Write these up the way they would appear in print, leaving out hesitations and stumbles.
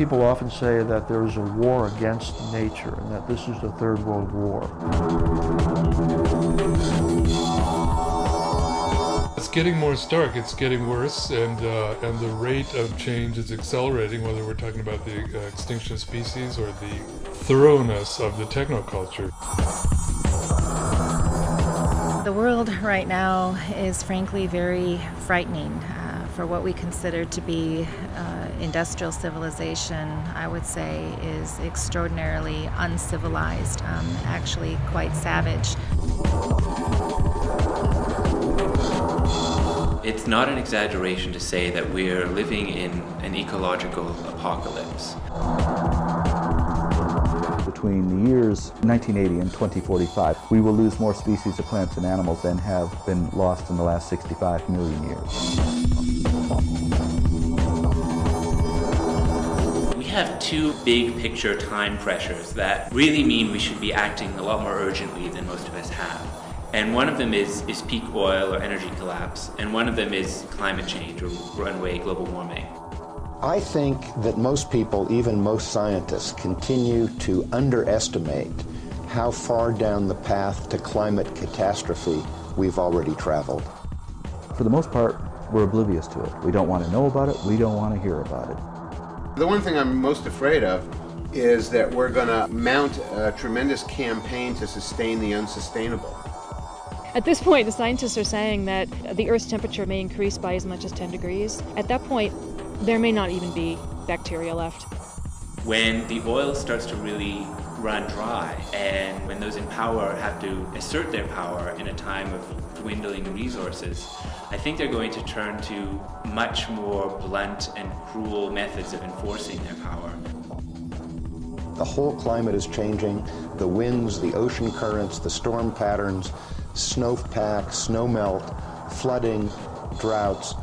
People often say that there's a war against nature and that this is the Third World War. It's getting more stark, it's getting worse, and the rate of change is accelerating, whether we're talking about the extinction of species or the thoroughness of the technoculture. The world right now is frankly very frightening. For what we consider to be industrial civilization, I would say is extraordinarily uncivilized, actually quite savage. It's not an exaggeration to say that we're living in an ecological apocalypse. Between the years 1980 and 2045, we will lose more species of plants and animals than have been lost in the last 65 million years. We have two big picture time pressures that really mean we should be acting a lot more urgently than most of us have. And one of them is peak oil or energy collapse, and one of them is climate change or runaway global warming. I think that most people, even most scientists, continue to underestimate how far down the path to climate catastrophe we've already traveled. For the most part, we're oblivious to it. We don't want to know about it. We don't want to hear about it. The one thing I'm most afraid of is that we're going to mount a tremendous campaign to sustain the unsustainable. At this point, the scientists are saying that the Earth's temperature may increase by as much as 10 degrees. At that point, there may not even be bacteria left. When the oil starts to really run dry, and when those in power have to assert their power in a time of dwindling resources, I think they're going to turn to much more blunt and cruel methods of enforcing their power. The whole climate is changing. The winds, the ocean currents, the storm patterns, snowpack, snow melt, flooding, droughts.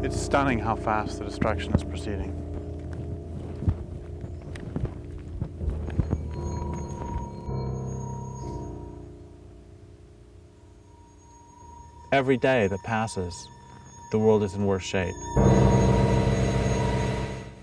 It's stunning how fast the destruction is proceeding. Every day that passes, the world is in worse shape.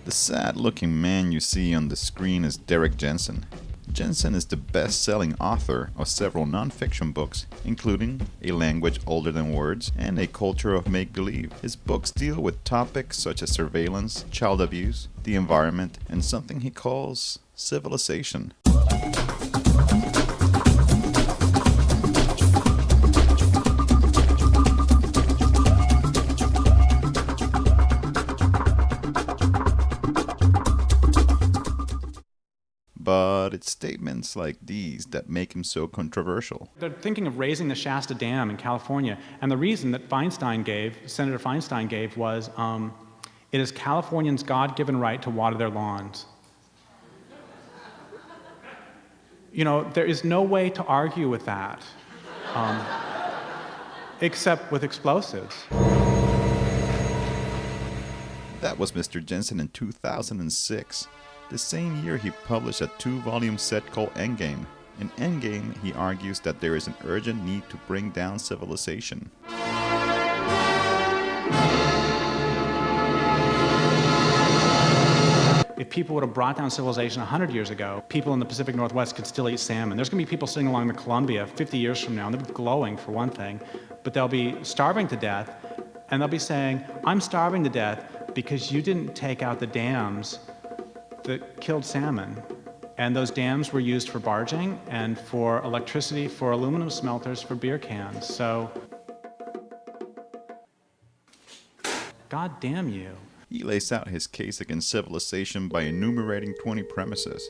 The sad-looking man you see on the screen is Derek Jensen. Jensen is the best-selling author of several non-fiction books, including A Language Older Than Words and A Culture of Make-Believe. His books deal with topics such as surveillance, child abuse, the environment, and something he calls civilization. But it's statements like these that make him so controversial. They're thinking of raising the Shasta Dam in California, and the reason that Senator Feinstein gave was, it is Californians' God-given right to water their lawns. You know, there is no way to argue with that, except with explosives. That was Mr. Jensen in 2006. The same year he published a 2-volume set called Endgame. In Endgame, he argues that there is an urgent need to bring down civilization. If people would have brought down civilization 100 years ago, people in the Pacific Northwest could still eat salmon. There's going to be people sitting along the Columbia 50 years from now, and they'll be glowing for one thing, but they'll be starving to death, and they'll be saying, I'm starving to death because you didn't take out the dams that killed salmon. And those dams were used for barging and for electricity, for aluminum smelters, for beer cans. So, God damn you. He lays out his case against civilization by enumerating 20 premises.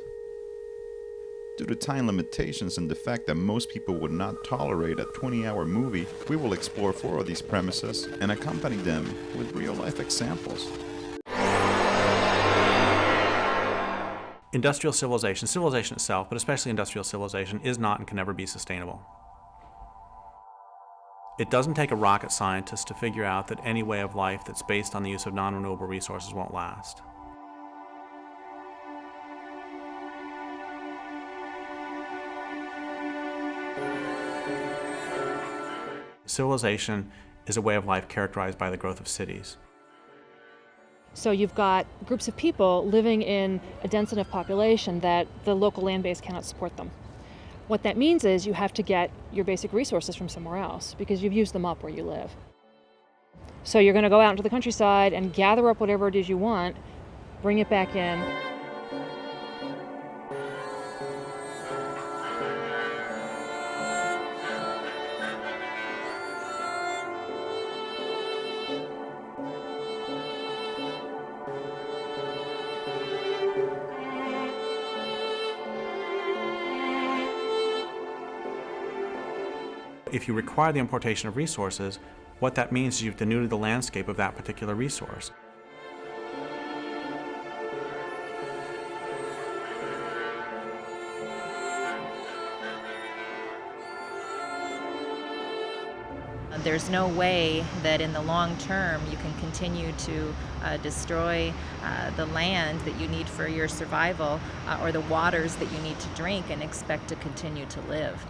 Due to time limitations and the fact that most people would not tolerate a 20-hour movie, we will explore 4 of these premises and accompany them with real-life examples. Industrial civilization, civilization itself, but especially industrial civilization, is not and can never be sustainable. It doesn't take a rocket scientist to figure out that any way of life that's based on the use of non-renewable resources won't last. Civilization is a way of life characterized by the growth of cities. So you've got groups of people living in a dense enough population that the local land base cannot support them. What that means is you have to get your basic resources from somewhere else because you've used them up where you live. So you're going to go out into the countryside and gather up whatever it is you want, bring it back in. If you require the importation of resources, what that means is you've denuded the landscape of that particular resource. There's no way that in the long term you can continue to destroy the land that you need for your survival or the waters that you need to drink and expect to continue to live.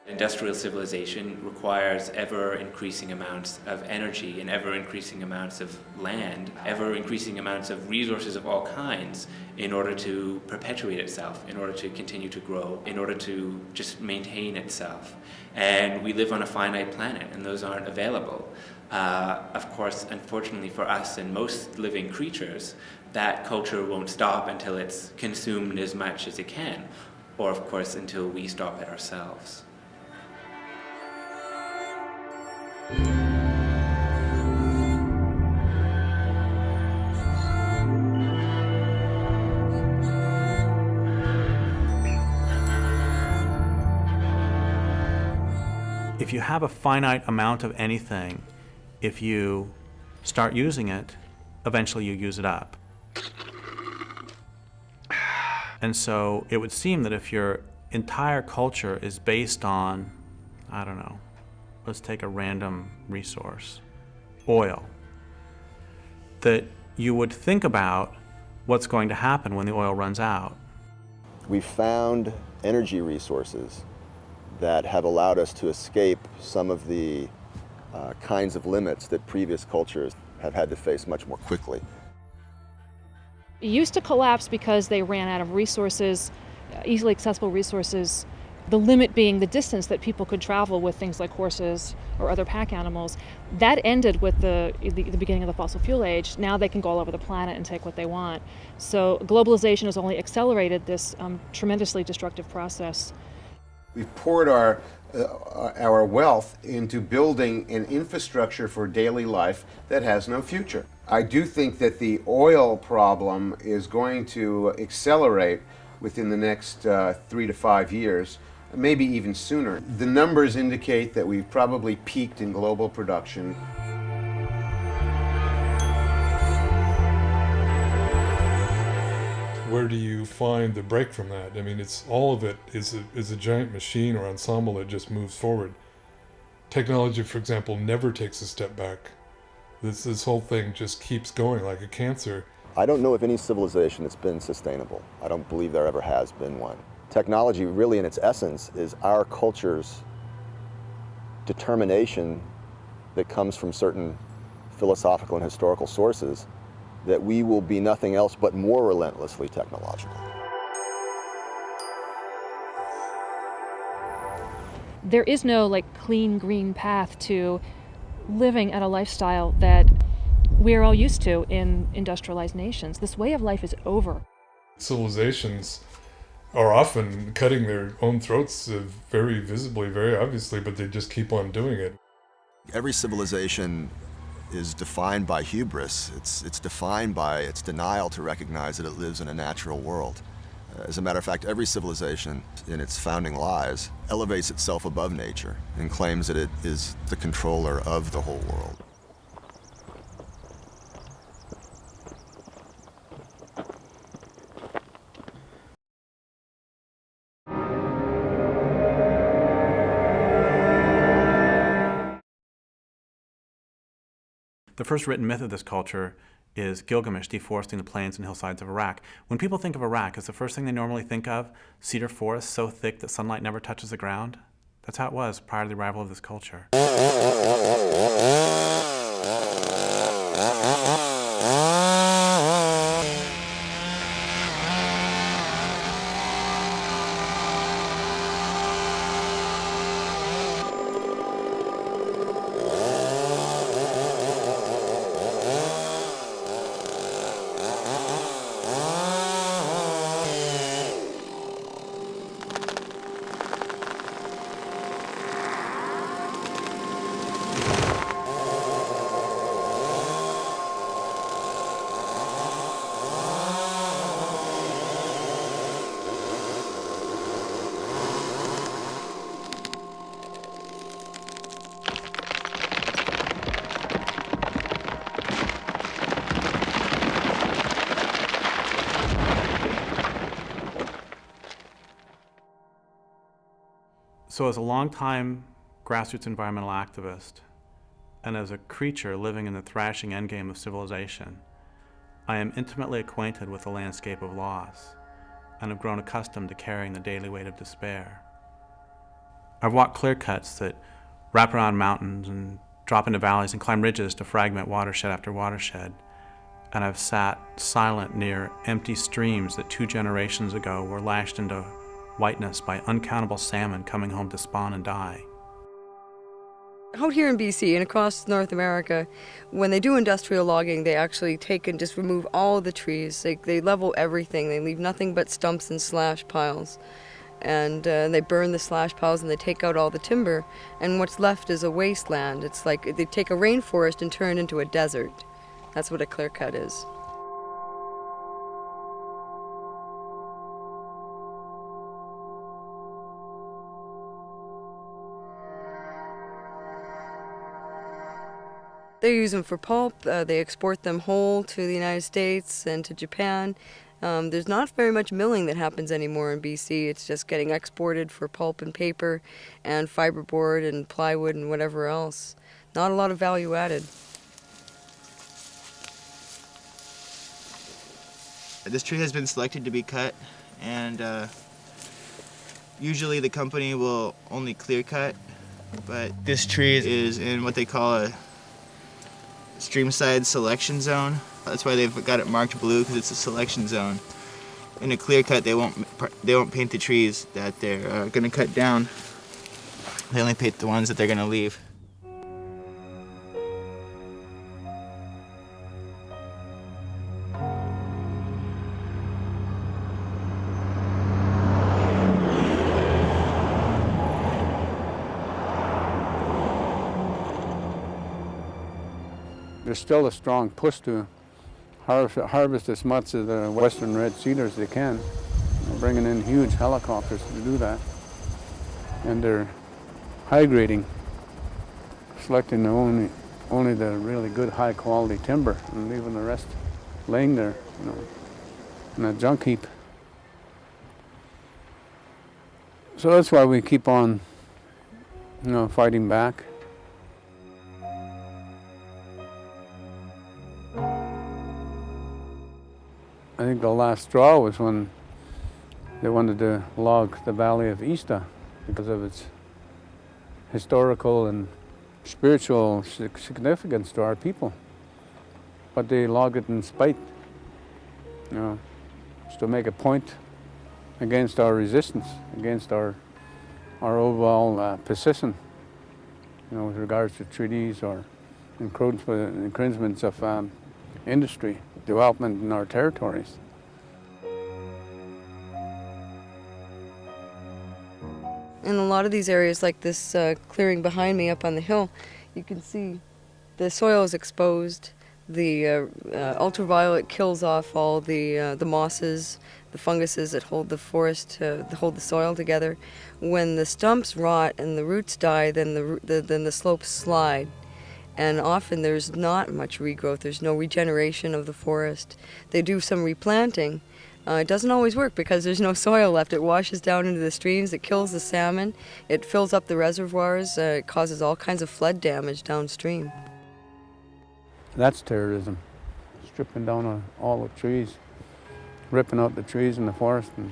Industrial civilization requires ever-increasing amounts of energy and ever-increasing amounts of land, ever-increasing amounts of resources of all kinds in order to perpetuate itself, in order to continue to grow, in order to just maintain itself. And we live on a finite planet, and those aren't available. Of course, unfortunately for us and most living creatures, that culture won't stop until it's consumed as much as it can, or of course until we stop it ourselves. If you have a finite amount of anything, if you start using it, eventually you use it up. And so it would seem that if your entire culture is based on, I don't know, let's take a random resource, oil, that you would think about what's going to happen when the oil runs out. We found energy resources that have allowed us to escape some of the kinds of limits that previous cultures have had to face much more quickly. It used to collapse because they ran out of resources, easily accessible resources, the limit being the distance that people could travel with things like horses or other pack animals. That ended with the beginning of the fossil fuel age. Now they can go all over the planet and take what they want. So globalization has only accelerated this tremendously destructive process. We've poured our wealth into building an infrastructure for daily life that has no future. I do think that the oil problem is going to accelerate within the next 3 to 5 years, maybe even sooner. The numbers indicate that we've probably peaked in global production. Where do you find the break from that? I mean, it's all of it is a giant machine or ensemble that just moves forward. Technology, for example, never takes a step back. This whole thing just keeps going like a cancer. I don't know of any civilization that's been sustainable. I don't believe there ever has been one. Technology, really in its essence, is our culture's determination that comes from certain philosophical and historical sources that we will be nothing else but more relentlessly technological. There is no clean green path to living at a lifestyle that we're all used to in industrialized nations. This way of life is over. Civilizations are often cutting their own throats very visibly, very obviously, but they just keep on doing it. Every civilization is defined by hubris. It's defined by its denial to recognize that it lives in a natural world. As a matter of fact, every civilization in its founding lies elevates itself above nature and claims that it is the controller of the whole world. The first written myth of this culture is Gilgamesh deforesting the plains and hillsides of Iraq. When people think of Iraq, is the first thing they normally think of cedar forests so thick that sunlight never touches the ground? That's how it was prior to the arrival of this culture. So as a longtime grassroots environmental activist, and as a creature living in the thrashing endgame of civilization, I am intimately acquainted with the landscape of loss, and have grown accustomed to carrying the daily weight of despair. I've walked clear cuts that wrap around mountains and drop into valleys and climb ridges to fragment watershed after watershed, and I've sat silent near empty streams that 2 generations ago were lashed into whiteness by uncountable salmon coming home to spawn and die. Out here in BC and across North America, when they do industrial logging, they actually take and just remove all the trees. They level everything. They leave nothing but stumps and slash piles. And they burn the slash piles and they take out all the timber. And what's left is a wasteland. It's like they take a rainforest and turn it into a desert. That's what a clear cut is. They use them for pulp. They export them whole to the United States and to Japan. There's not very much milling that happens anymore in BC. It's just getting exported for pulp and paper and fiberboard and plywood and whatever else. Not a lot of value added. This tree has been selected to be cut, and usually the company will only clear cut, but this tree is in what they call a streamside selection zone. That's why they've got it marked blue, because it's a selection zone. In a clear cut, they won't paint the trees that they're going to cut down. They only paint the ones that they're going to leave. There's still a strong push to harvest as much of the western red cedar as they can. They're bringing in huge helicopters to do that. And they're high grading, selecting only the really good high quality timber and leaving the rest laying there, in a junk heap. So that's why we keep on, fighting back. I think the last straw was when they wanted to log the Valley of Ista because of its historical and spiritual significance to our people. But they logged it in spite, just to make a point against our resistance, against our overall position, with regards to treaties or encroachments of industry development in our territories. In a lot of these areas, like this clearing behind me up on the hill, you can see the soil is exposed. The ultraviolet kills off all the mosses, the funguses that hold the forest, hold the soil together. When the stumps rot and the roots die, then the slopes slide. And often there's not much regrowth. There's no regeneration of the forest. They do some replanting. It doesn't always work because there's no soil left. It washes down into the streams. It kills the salmon. It fills up the reservoirs. It causes all kinds of flood damage downstream. That's terrorism. Stripping down all the trees, ripping out the trees in the forest, and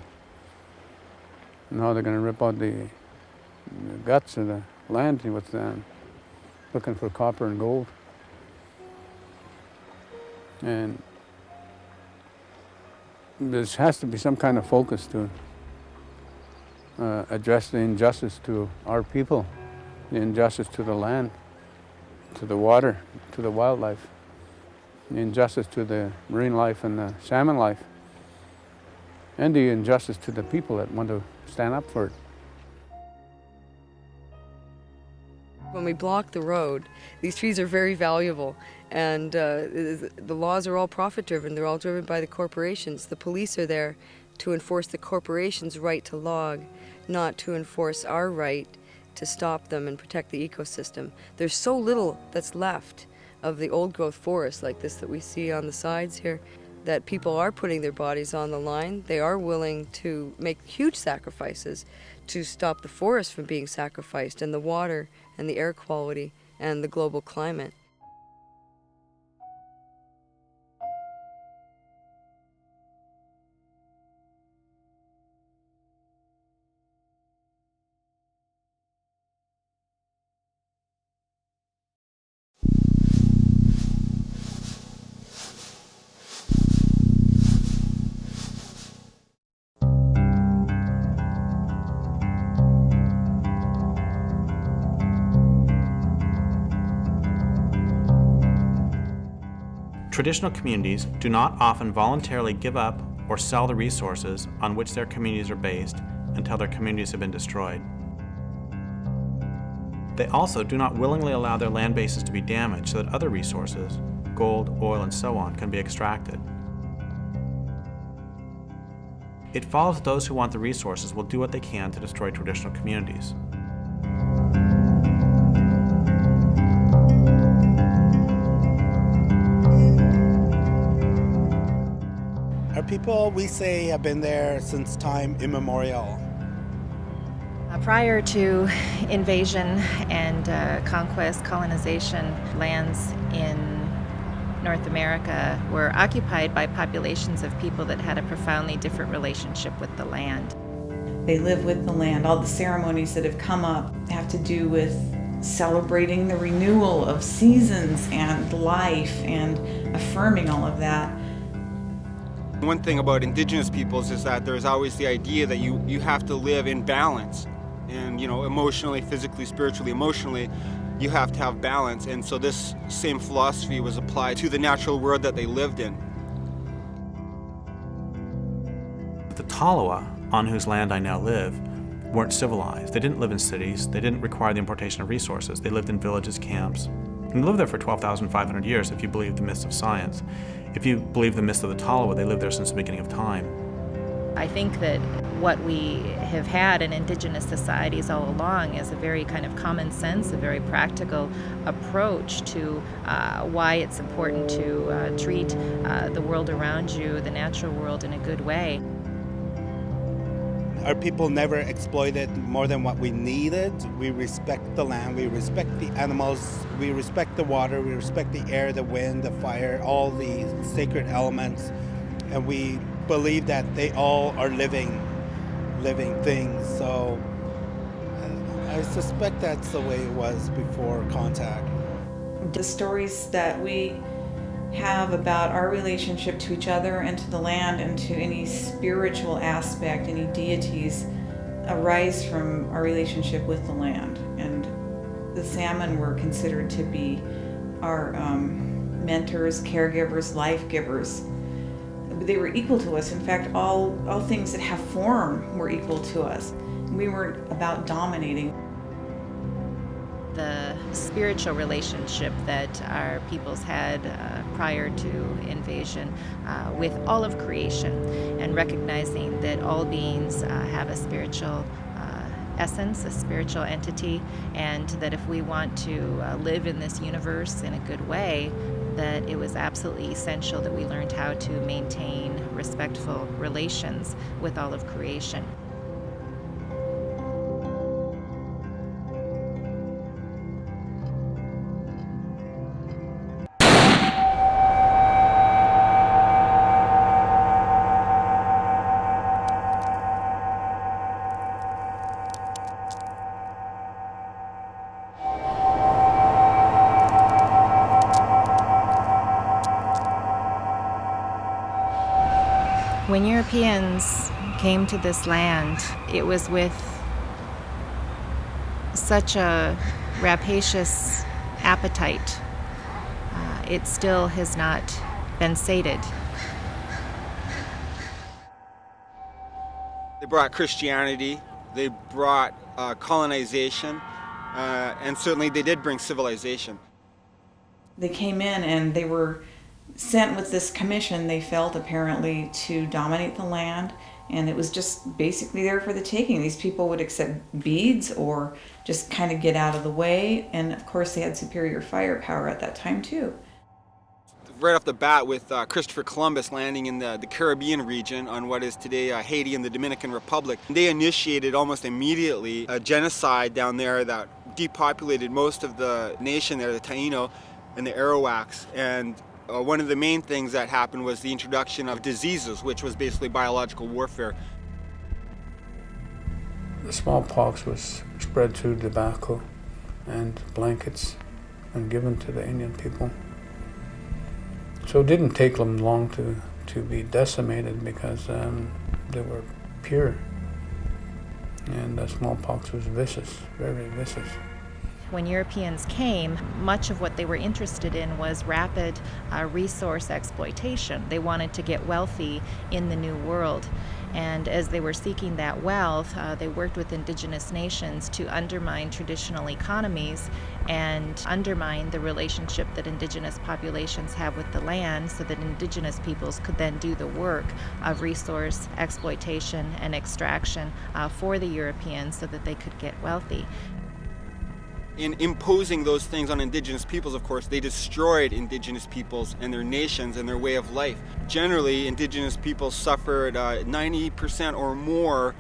now they're going to rip out the guts of the land with them, looking for copper and gold. And there has to be some kind of focus to address the injustice to our people, the injustice to the land, to the water, to the wildlife, the injustice to the marine life and the salmon life, and the injustice to the people that want to stand up for it. When we block the road, these trees are very valuable, and the laws are all profit-driven. They're all driven by the corporations. The police are there to enforce the corporations' right to log, not to enforce our right to stop them and protect the ecosystem. There's so little that's left of the old-growth forest like this that we see on the sides here, that people are putting their bodies on the line. They are willing to make huge sacrifices to stop the forest from being sacrificed, and the water and the air quality and the global climate. Traditional communities do not often voluntarily give up or sell the resources on which their communities are based until their communities have been destroyed. They also do not willingly allow their land bases to be damaged so that other resources, gold, oil, and so on, can be extracted. It follows that those who want the resources will do what they can to destroy traditional communities. Our people, we say, have been there since time immemorial. Prior to invasion and conquest, colonization, lands in North America were occupied by populations of people that had a profoundly different relationship with the land. They live with the land. All the ceremonies that have come up have to do with celebrating the renewal of seasons and life and affirming all of that. One thing about Indigenous peoples is that there's always the idea that you have to live in balance. And, you know, emotionally, physically, spiritually, emotionally, you have to have balance. And so this same philosophy was applied to the natural world that they lived in. The Tolowa, on whose land I now live, weren't civilized. They didn't live in cities. They didn't require the importation of resources. They lived in villages, camps. And they lived there for 12,500 years if you believe the myths of science. If you believe the myths of the Tolowa, they lived there since the beginning of time. I think that what we have had in Indigenous societies all along is a very kind of common sense, a very practical approach to why it's important to treat the world around you, the natural world, in a good way. Our people never exploited more than what we needed. We respect the land, we respect the animals, we respect the water, we respect the air, the wind, the fire, all the sacred elements, and we believe that they all are living things. So I suspect that's the way it was before contact. The stories that we have about our relationship to each other and to the land and to any spiritual aspect, any deities, arise from our relationship with the land. And the salmon were considered to be our mentors, caregivers, life givers. They were equal to us. In fact, all things that have form were equal to us. We weren't about dominating. The spiritual relationship that our peoples had prior to invasion with all of creation, and recognizing that all beings have a spiritual essence, a spiritual entity, and that if we want to live in this universe in a good way, that it was absolutely essential that we learned how to maintain respectful relations with all of creation. When Europeans came to this land, it was with such a rapacious appetite. It still has not been sated. They brought Christianity, they brought colonization, and certainly they did bring civilization. They came in and they were sent with this commission, they felt apparently, to dominate the land, and it was just basically there for the taking. These people would accept beads or just kind of get out of the way, and of course they had superior firepower at that time too. Right off the bat with Christopher Columbus landing in the Caribbean region on what is today Haiti and the Dominican Republic, they initiated almost immediately a genocide down there that depopulated most of the nation there, the Taino and the Arawaks. And one of the main things that happened was the introduction of diseases, which was basically biological warfare. The smallpox was spread through tobacco and blankets and given to the Indian people. So it didn't take them long to be decimated because they were pure. And the smallpox was vicious, very vicious. When Europeans came, much of what they were interested in was rapid resource exploitation. They wanted to get wealthy in the New World. And as they were seeking that wealth, they worked with indigenous nations to undermine traditional economies and undermine the relationship that indigenous populations have with the land so that indigenous peoples could then do the work of resource exploitation and extraction for the Europeans so that they could get wealthy. In imposing those things on indigenous peoples, of course, they destroyed indigenous peoples and their nations and their way of life. Generally, indigenous peoples suffered 90% or more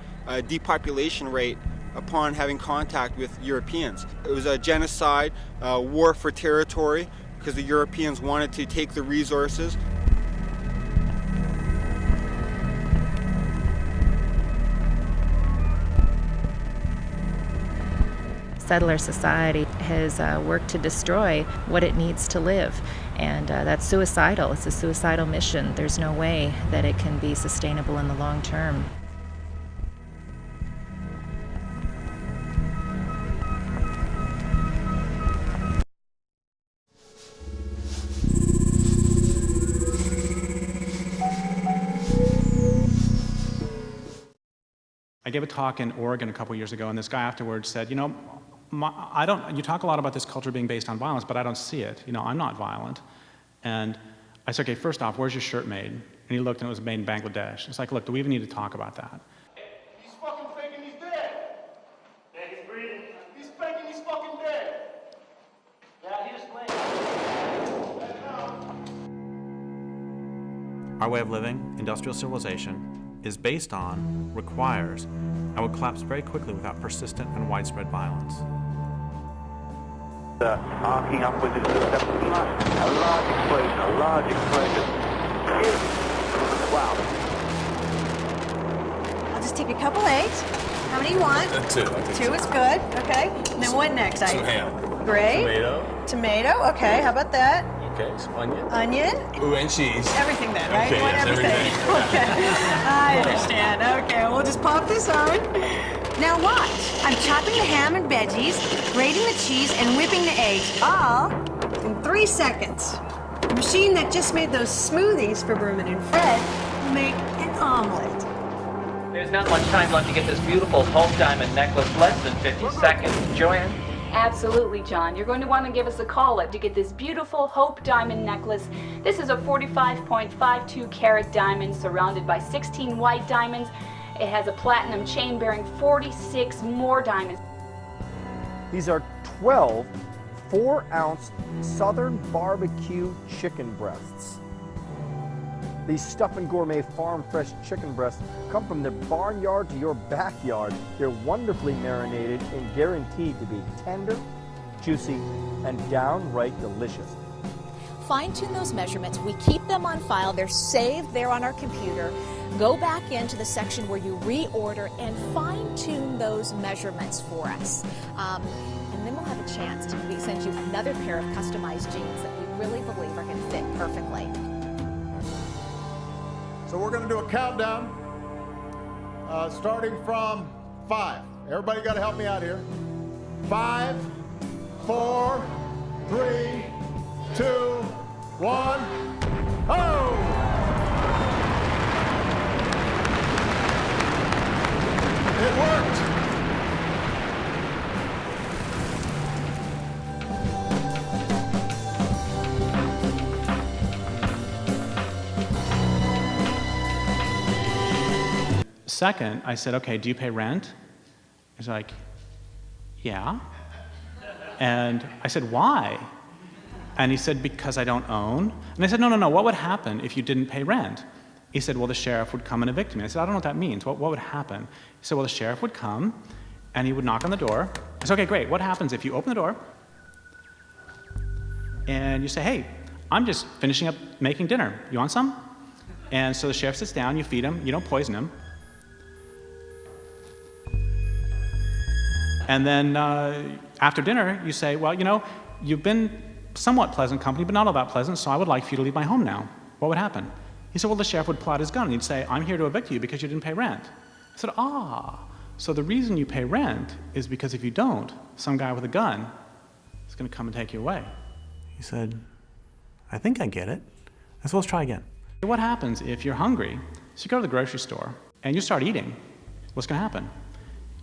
depopulation rate upon having contact with Europeans. It was a genocide, war for territory, because the Europeans wanted to take the resources. Settler society has worked to destroy what it needs to live, and that's suicidal. It's a suicidal mission. There's no way that it can be sustainable in the long term. I gave a talk in Oregon a couple years ago, and this guy afterwards said, you know, you talk a lot about this culture being based on violence, but I don't see it. You know, I'm not violent. And I said, okay, first off, where's your shirt made? And he looked, and it was made in Bangladesh. It's like, look, do we even need to talk about that? He's fucking faking he's dead. Yeah, he's breathing. He's faking he's fucking dead. Yeah, he was playing. Our way of living, industrial civilization, is based on, requires, and will collapse very quickly without persistent and widespread violence. Arcing upwards into the 7th plus. A large explosion. Wow. I'll just take a couple eggs. How many do you want? Two. Two is good. Okay. And then what next? Some ham. Great. Tomato. Okay. How about that? Okay. Some onion. Onion. Ooh, and cheese. Everything then, right? Okay, You want yes, everything. Okay. I understand. Okay. We'll just pop this on. Now watch. I'm chopping the ham and veggies, grating the cheese, and whipping the eggs, all in 3 seconds. The machine that just made those smoothies for Berman and Fred will make an omelet. There's not much time left to get this beautiful Hope Diamond necklace, less than 50 seconds. Joanne? Absolutely, John. You're going to want to give us a call up to get this beautiful Hope Diamond necklace. This is a 45.52 carat diamond surrounded by 16 white diamonds. It has a platinum chain bearing 46 more diamonds. These are 12 4-ounce Southern barbecue chicken breasts. These Stuff and Gourmet farm fresh chicken breasts come from their barnyard to your backyard. They're wonderfully marinated and guaranteed to be tender, juicy, and downright delicious. Fine-tune those measurements. We keep them on file. They're saved there on our computer. Go back into the section where you reorder and fine-tune those measurements for us. And then we'll have a chance to send you another pair of customized jeans that we really believe are going to fit perfectly. So we're going to do a countdown starting from 5. Everybody got to help me out here. 5, 4, 3, 2, 1. Oh! It worked. Second, I said, okay, do you pay rent? He's like, yeah. And I said, why? And he said, because I don't own. And I said, no, what would happen if you didn't pay rent? He said, well, the sheriff would come and evict me. I said, I don't know what that means. What would happen? He said, well, the sheriff would come and he would knock on the door. I said, okay, great. What happens if you open the door and you say, hey, I'm just finishing up making dinner. You want some? And so the sheriff sits down, you feed him, you don't poison him. And then after dinner, you say, well, you know, you've been somewhat pleasant company, but not all that pleasant, so I would like for you to leave my home now. What would happen? He said, well, the sheriff would pull out his gun and he'd say, I'm here to evict you because you didn't pay rent. I said, so the reason you pay rent is because if you don't, some guy with a gun is going to come and take you away. He said, I think I get it. I said, let's try again. What happens if you're hungry? So you go to the grocery store and you start eating. What's going to happen?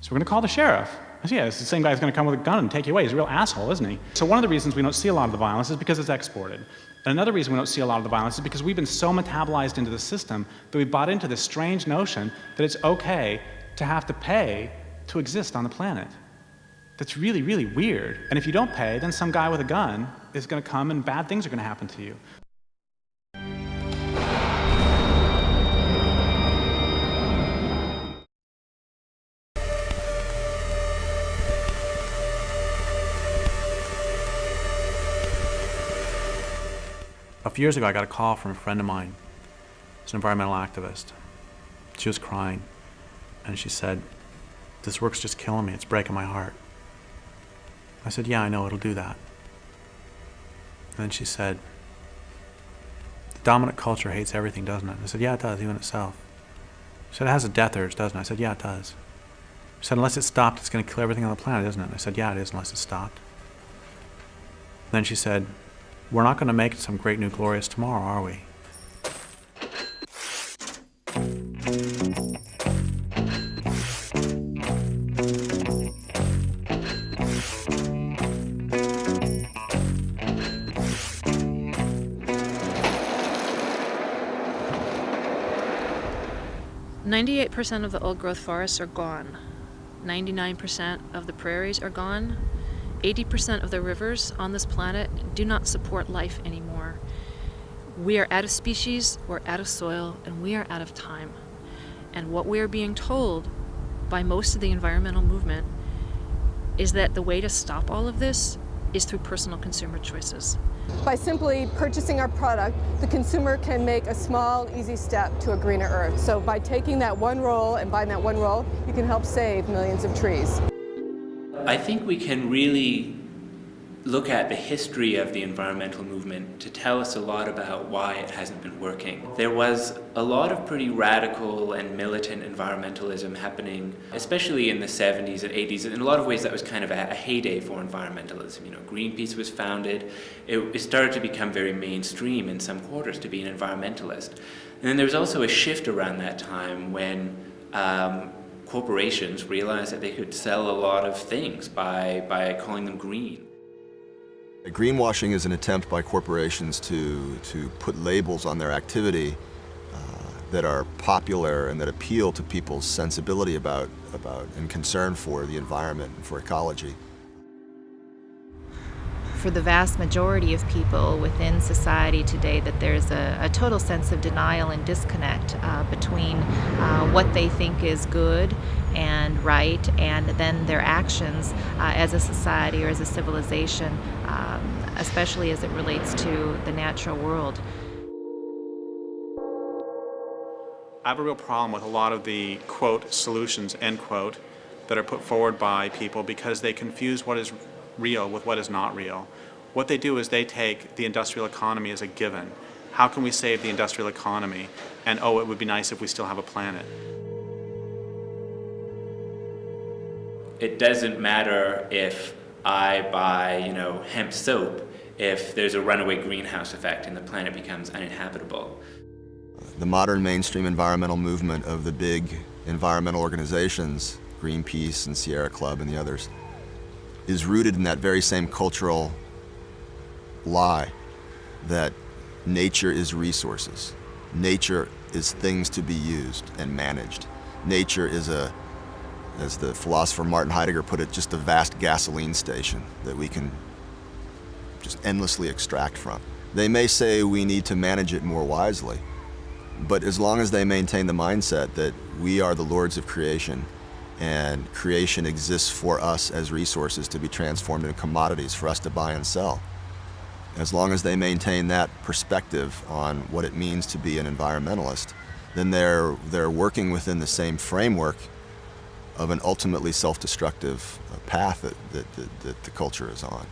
So we're going to call the sheriff. I said, yeah, it's the same guy who's going to come with a gun and take you away. He's a real asshole, isn't he? So one of the reasons we don't see a lot of the violence is because it's exported. And another reason we don't see a lot of the violence is because we've been so metabolized into the system that we bought into this strange notion that it's okay to have to pay to exist on the planet. That's really, really weird. And if you don't pay, then some guy with a gun is going to come and bad things are going to happen to you. A few years ago, I got a call from a friend of mine. She's an environmental activist. She was crying, and she said, this work's just killing me. It's breaking my heart. I said, yeah, I know, it'll do that. And then she said, the dominant culture hates everything, doesn't it? I said, yeah, it does, even itself. She said, it has a death urge, doesn't it? I said, yeah, it does. She said, unless it's stopped, it's going to kill everything on the planet, isn't it? I said, yeah, it is, unless it's stopped. And then she said, we're not going to make it some great new glorious tomorrow, are we? %98 of the old-growth forests are gone. 99% of the prairies are gone. 80% of the rivers on this planet do not support life anymore. We are out of species, we're out of soil, and we are out of time. And what we are being told by most of the environmental movement is that the way to stop all of this is through personal consumer choices. By simply purchasing our product, the consumer can make a small, easy step to a greener earth. So by taking that one roll and buying that one roll, you can help save millions of trees. I think we can really look at the history of the environmental movement to tell us a lot about why it hasn't been working. There was a lot of pretty radical and militant environmentalism happening, especially in the 70s and 80s. In a lot of ways, that was kind of a heyday for environmentalism. You know, Greenpeace was founded. It started to become very mainstream in some quarters to be an environmentalist. And then there was also a shift around that time when corporations realized that they could sell a lot of things by calling them green. Greenwashing is an attempt by corporations to put labels on their activity that are popular and that appeal to people's sensibility about and concern for the environment and for ecology. For the vast majority of people within society today, that there's a total sense of denial and disconnect between what they think is good and right and then their actions as a society or as a civilization, especially as it relates to the natural world. I have a real problem with a lot of the, quote, solutions, end quote, that are put forward by people because they confuse what is real with what is not real. What they do is they take the industrial economy as a given, how can we save the industrial economy, and oh, it would be nice if we still have a planet. It doesn't matter if I buy, hemp soap if there's a runaway greenhouse effect and the planet becomes uninhabitable. The modern mainstream environmental movement of the big environmental organizations, Greenpeace and Sierra Club and the others, is rooted in that very same cultural lie that nature is resources. Nature is things to be used and managed. Nature is as the philosopher Martin Heidegger put it, just a vast gasoline station that we can just endlessly extract from. They may say we need to manage it more wisely, but as long as they maintain the mindset that we are the lords of creation and creation exists for us as resources to be transformed into commodities for us to buy and sell, as long as they maintain that perspective on what it means to be an environmentalist, then they're working within the same framework of an ultimately self-destructive path that the culture is on.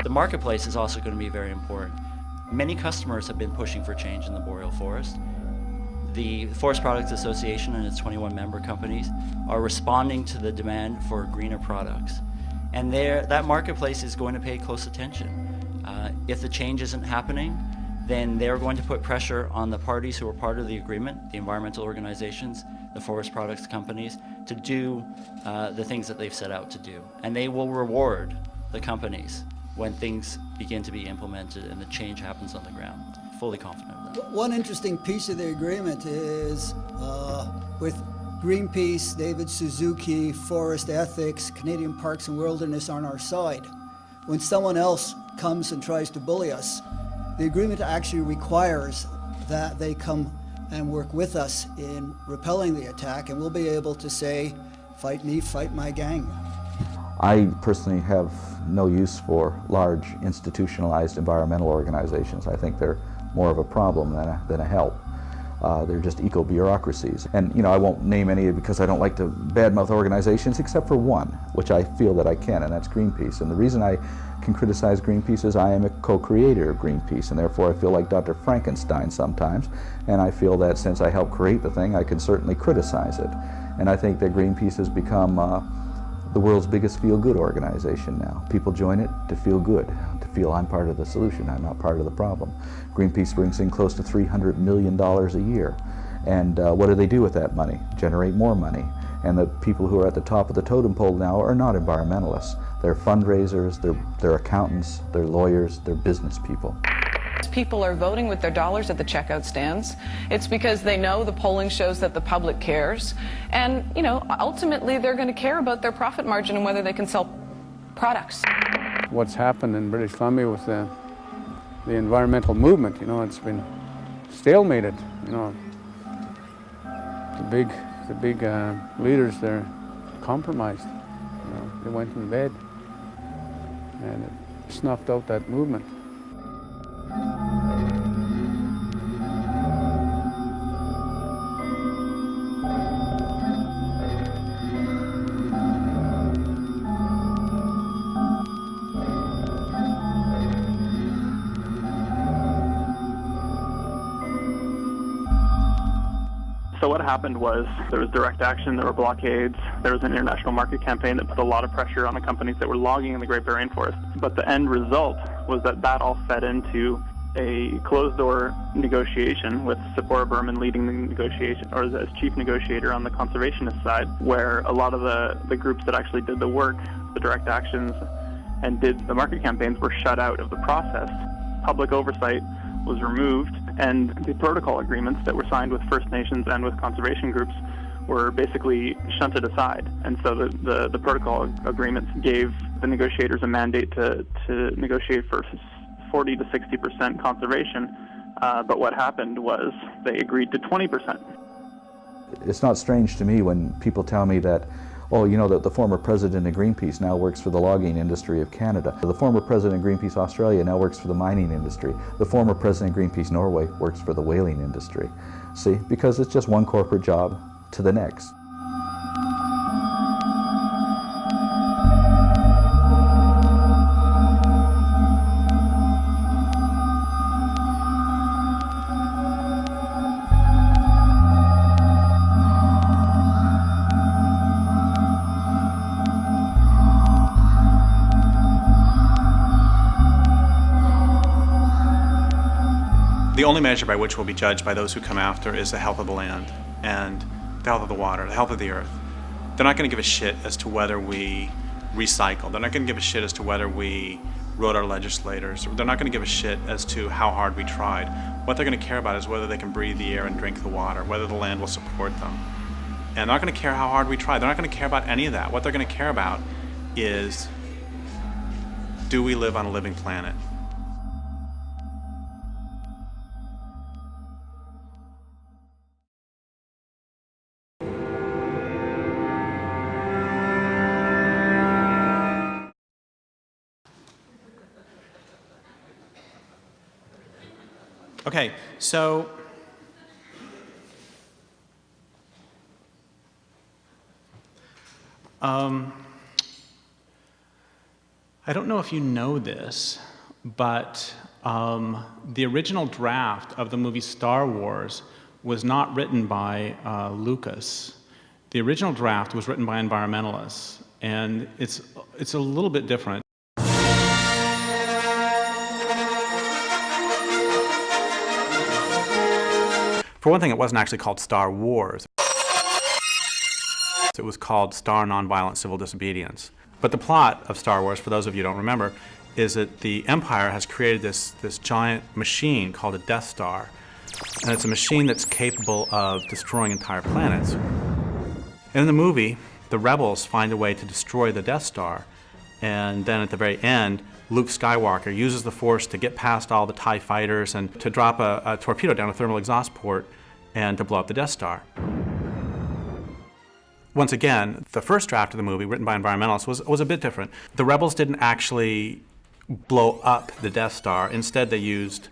The marketplace is also going to be very important. Many customers have been pushing for change in the boreal forest. The Forest Products Association and its 21 member companies are responding to the demand for greener products. And that marketplace is going to pay close attention. If the change isn't happening, then they're going to put pressure on the parties who are part of the agreement, the environmental organizations, the forest products companies, to do the things that they've set out to do. And they will reward the companies when things begin to be implemented and the change happens on the ground. Fully confident of that. One interesting piece of the agreement is with Greenpeace, David Suzuki, Forest Ethics, Canadian Parks and Wilderness on our side. When someone else comes and tries to bully us, the agreement actually requires that they come and work with us in repelling the attack, and we'll be able to say, fight me, fight my gang. I personally have no use for large institutionalized environmental organizations. I think they're more of a problem than a help. They're just eco-bureaucracies. And I won't name any because I don't like to badmouth organizations except for one, which I feel that I can, and that's Greenpeace. And the reason I can criticize Greenpeace is I am a co-creator of Greenpeace, and therefore I feel like Dr. Frankenstein sometimes, and I feel that since I helped create the thing, I can certainly criticize it. And I think that Greenpeace has become the world's biggest feel-good organization now. People join it to feel good, to feel I'm part of the solution, I'm not part of the problem. Greenpeace brings in close to $300 million a year. And what do they do with that money? Generate more money. And the people who are at the top of the totem pole now are not environmentalists. They're fundraisers, they're accountants, they're lawyers, they're business people. People are voting with their dollars at the checkout stands. It's because they know the polling shows that the public cares. And, ultimately they're going to care about their profit margin and whether they can sell products. What's happened in British Columbia with the environmental movement, it's been stalemated. The big leaders, they're compromised. They went in bed and it snuffed out that movement. So what happened was there was direct action, there were blockades, there was an international market campaign that put a lot of pressure on the companies that were logging in the Great Barrier Rainforest. But the end result was that all fed into a closed-door negotiation with Sephora Berman leading the negotiation, or as chief negotiator on the conservationist side, where a lot of the groups that actually did the work, the direct actions, and did the market campaigns were shut out of the process. Public oversight was removed, and the protocol agreements that were signed with First Nations and with conservation groups were basically shunted aside. And so the protocol agreements gave the negotiators a mandate to negotiate for 40 to 60% conservation, but what happened was they agreed to 20%. It's not strange to me when people tell me that Oh, you know that the former president of Greenpeace now works for the logging industry of Canada. The former president of Greenpeace Australia now works for the mining industry. The former president of Greenpeace Norway works for the whaling industry. See, because it's just one corporate job to the next. The only measure by which we'll be judged by those who come after is the health of the land and the health of the water, the health of the earth. They're not going to give a shit as to whether we recycle. They're not going to give a shit as to whether we wrote our legislators. They're not going to give a shit as to how hard we tried. What they're going to care about is whether they can breathe the air and drink the water, whether the land will support them. And they're not going to care how hard we try. They're not going to care about any of that. What they're going to care about is, do we live on a living planet? Okay, so I don't know if you know this, but the original draft of the movie Star Wars was not written by Lucas. The original draft was written by environmentalists, and it's a little bit different. For one thing, it wasn't actually called Star Wars. It was called Star Nonviolent Civil Disobedience. But the plot of Star Wars, for those of you who don't remember, is that the Empire has created this giant machine called a Death Star. And it's a machine that's capable of destroying entire planets. In the movie, the rebels find a way to destroy the Death Star. And then at the very end, Luke Skywalker uses the Force to get past all the TIE fighters and to drop a torpedo down a thermal exhaust port and to blow up the Death Star. Once again, the first draft of the movie, written by environmentalists, was a bit different. The rebels didn't actually blow up the Death Star. Instead, they used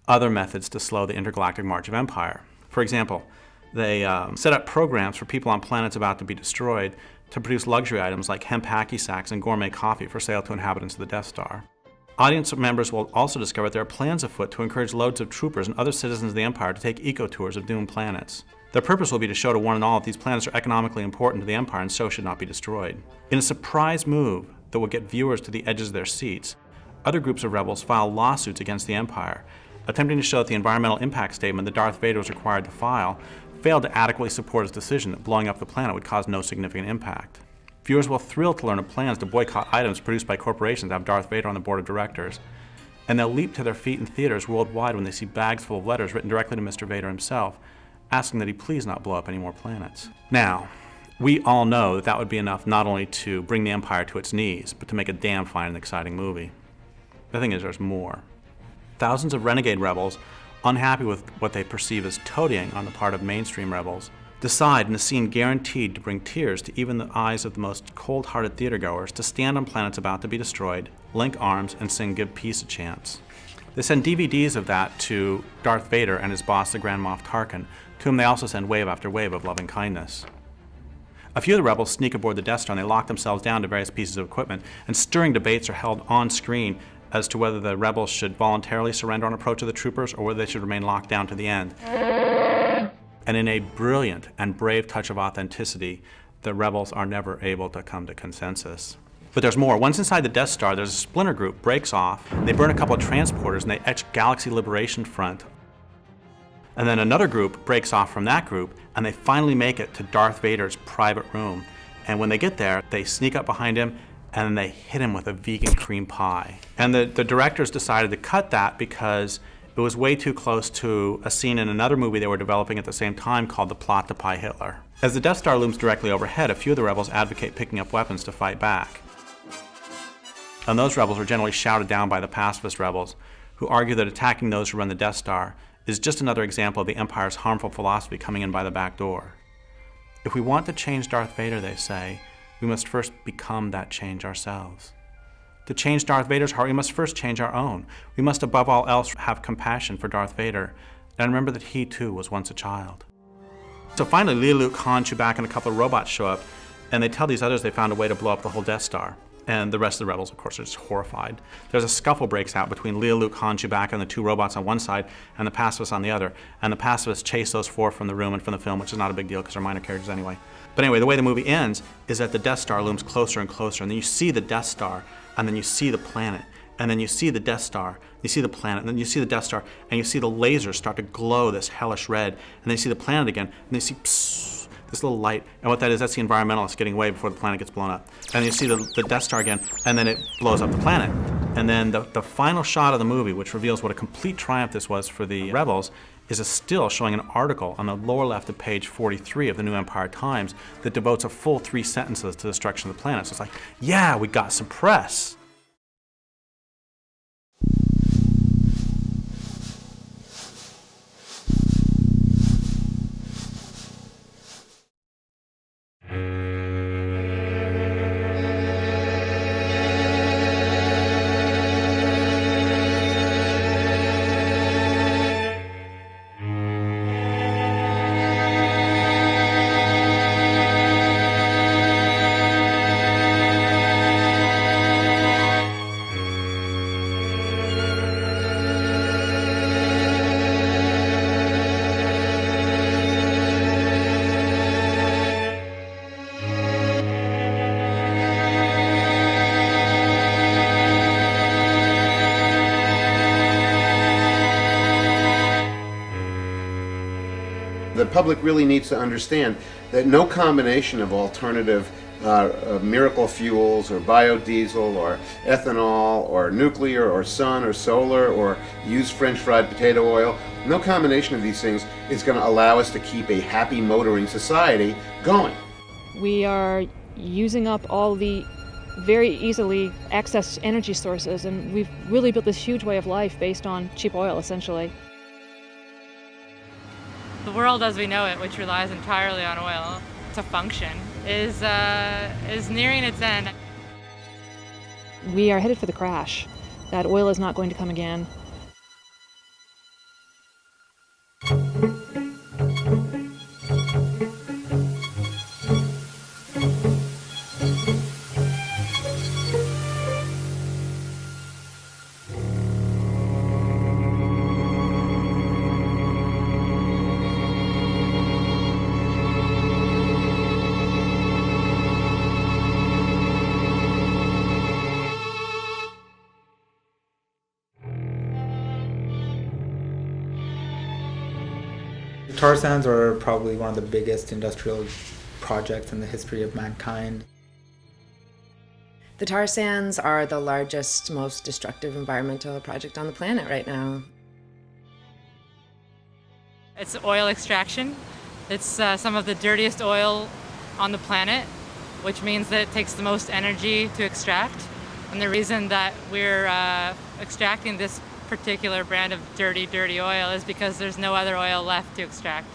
other methods to slow the intergalactic march of empire. For example, they set up programs for people on planets about to be destroyed to produce luxury items like hemp hacky sacks and gourmet coffee for sale to inhabitants of the Death Star. Audience members will also discover there are plans afoot to encourage loads of troopers and other citizens of the Empire to take eco-tours of doomed planets. Their purpose will be to show to one and all that these planets are economically important to the Empire and so should not be destroyed. In a surprise move that will get viewers to the edges of their seats, other groups of rebels file lawsuits against the Empire, attempting to show that the environmental impact statement that Darth Vader was required to file failed to adequately support his decision that blowing up the planet would cause no significant impact. Viewers will thrill to learn of plans to boycott items produced by corporations that have Darth Vader on the board of directors. And they'll leap to their feet in theaters worldwide when they see bags full of letters written directly to Mr. Vader himself, asking that he please not blow up any more planets. Now, we all know that that would be enough not only to bring the Empire to its knees, but to make a damn fine and exciting movie. The thing is, there's more. Thousands of renegade rebels, unhappy with what they perceive as toadying on the part of mainstream rebels, decide in a scene guaranteed to bring tears to even the eyes of the most cold-hearted theatergoers to stand on planets about to be destroyed, link arms, and sing "Give Peace a Chance." They send DVDs of that to Darth Vader and his boss, the Grand Moff Tarkin, to whom they also send wave after wave of loving kindness. A few of the rebels sneak aboard the Death Star and they lock themselves down to various pieces of equipment, and stirring debates are held on screen as to whether the rebels should voluntarily surrender on approach of the troopers or whether they should remain locked down to the end. And in a brilliant and brave touch of authenticity, the rebels are never able to come to consensus. But there's more. Once inside the Death Star, there's a splinter group breaks off, they burn a couple of transporters, and they etch Galaxy Liberation Front. And then another group breaks off from that group, and they finally make it to Darth Vader's private room. And when they get there, they sneak up behind him, and they hit him with a vegan cream pie. And the directors decided to cut that because it was way too close to a scene in another movie they were developing at the same time called The Plot to Pie Hitler. As the Death Star looms directly overhead, a few of the rebels advocate picking up weapons to fight back. And those rebels are generally shouted down by the pacifist rebels, who argue that attacking those who run the Death Star is just another example of the Empire's harmful philosophy coming in by the back door. If we want to change Darth Vader, they say, we must first become that change ourselves. To change Darth Vader's heart, we must first change our own. We must above all else have compassion for Darth Vader and remember that he too was once a child. So finally, Leia, Luke, Han, Chewbacca, and a couple of robots show up, and they tell these others they found a way to blow up the whole Death Star. And the rest of the rebels, of course, are just horrified. There's a scuffle breaks out between Leia, Luke, Han, Chewbacca, and the two robots on one side, and the pacifists on the other. And the pacifists chase those four from the room and from the film, which is not a big deal because they're minor characters anyway. But anyway, the way the movie ends is that the Death Star looms closer and closer, and then you see the Death Star, and then you see the planet, and then you see the Death Star, you see the planet, and then you see the Death Star, and you see the lasers start to glow this hellish red, and then you see the planet again, and then you see psst, this little light, and what that is, that's the environmentalists getting away before the planet gets blown up. And you see the Death Star again, and then it blows up the planet. And then the final shot of the movie, which reveals what a complete triumph this was for the rebels, is a still showing an article on the lower left of page 43 of the New Empire Times that devotes a full 3 sentences to the destruction of the planet. So it's like, yeah, we got some press. The public really needs to understand that no combination of alternative miracle fuels or biodiesel or ethanol or nuclear or sun or solar or used French fried potato oil, no combination of these things is going to allow us to keep a happy motoring society going. We are using up all the very easily accessed energy sources, and we've really built this huge way of life based on cheap oil, essentially. The world as we know it, which relies entirely on oil to function, is nearing its end. We are headed for the crash. That oil is not going to come again. Tar sands are probably one of the biggest industrial projects in the history of mankind. The tar sands are the largest, most destructive environmental project on the planet right now. It's oil extraction. It's some of the dirtiest oil on the planet, which means that it takes the most energy to extract. And the reason that we're extracting this particular brand of dirty oil is because there's no other oil left to extract.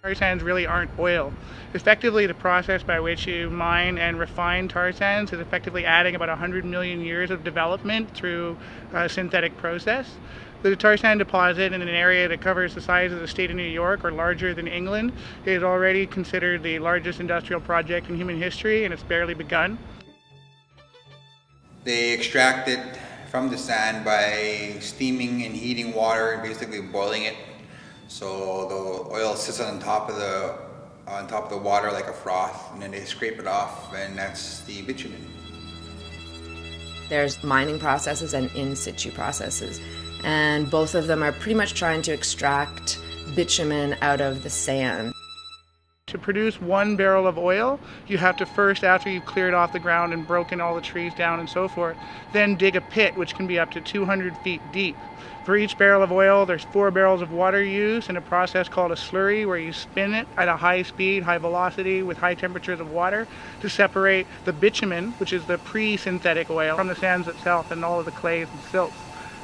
Tar sands really aren't oil. Effectively, the process by which you mine and refine tar sands is effectively adding about 100 million years of development through a synthetic process. The tar sand deposit in an area that covers the size of the state of New York or larger than England is already considered the largest industrial project in human history, and it's barely begun. They extract it from the sand by steaming and heating water, basically boiling it. So the oil sits on top of the water like a froth, and then they scrape it off, and that's the bitumen. There's mining processes and in situ processes, and both of them are pretty much trying to extract bitumen out of the sand. To produce 1 barrel of oil, you have to first, after you've cleared off the ground and broken all the trees down and so forth, then dig a pit which can be up to 200 feet deep. For each barrel of oil, there's 4 barrels of water used in a process called a slurry, where you spin it at a high speed, high velocity, with high temperatures of water to separate the bitumen, which is the pre-synthetic oil, from the sands itself and all of the clays and silts.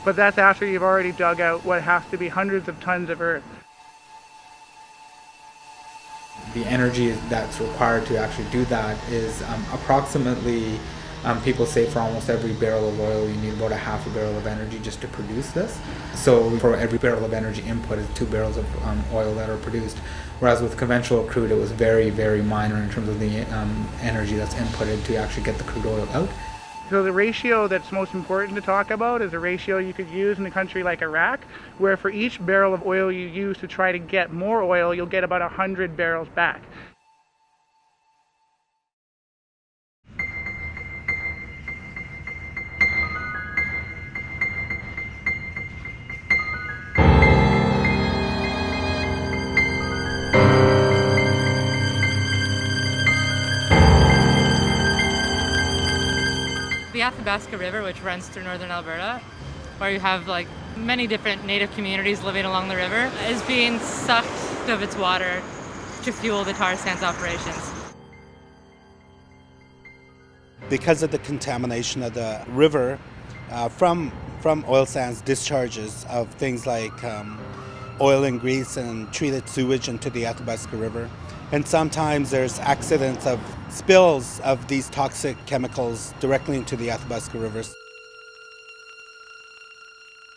But that's after you've already dug out what has to be hundreds of tons of earth. The energy that's required to actually do that is approximately, people say for almost every barrel of oil you need about a half a barrel of energy just to produce this. So for every barrel of energy input is 2 barrels of oil that are produced. Whereas with conventional crude it was very, very minor in terms of the energy that's inputted to actually get the crude oil out. So the ratio that's most important to talk about is a ratio you could use in a country like Iraq, where for each barrel of oil you use to try to get more oil, you'll get about 100 barrels back. The Athabasca River, which runs through northern Alberta, where you have like many different native communities living along the river, is being sucked of its water to fuel the tar sands operations. Because of the contamination of the river from oil sands discharges of things like oil and grease and treated sewage into the Athabasca River. And sometimes there's accidents of spills of these toxic chemicals directly into the Athabasca rivers.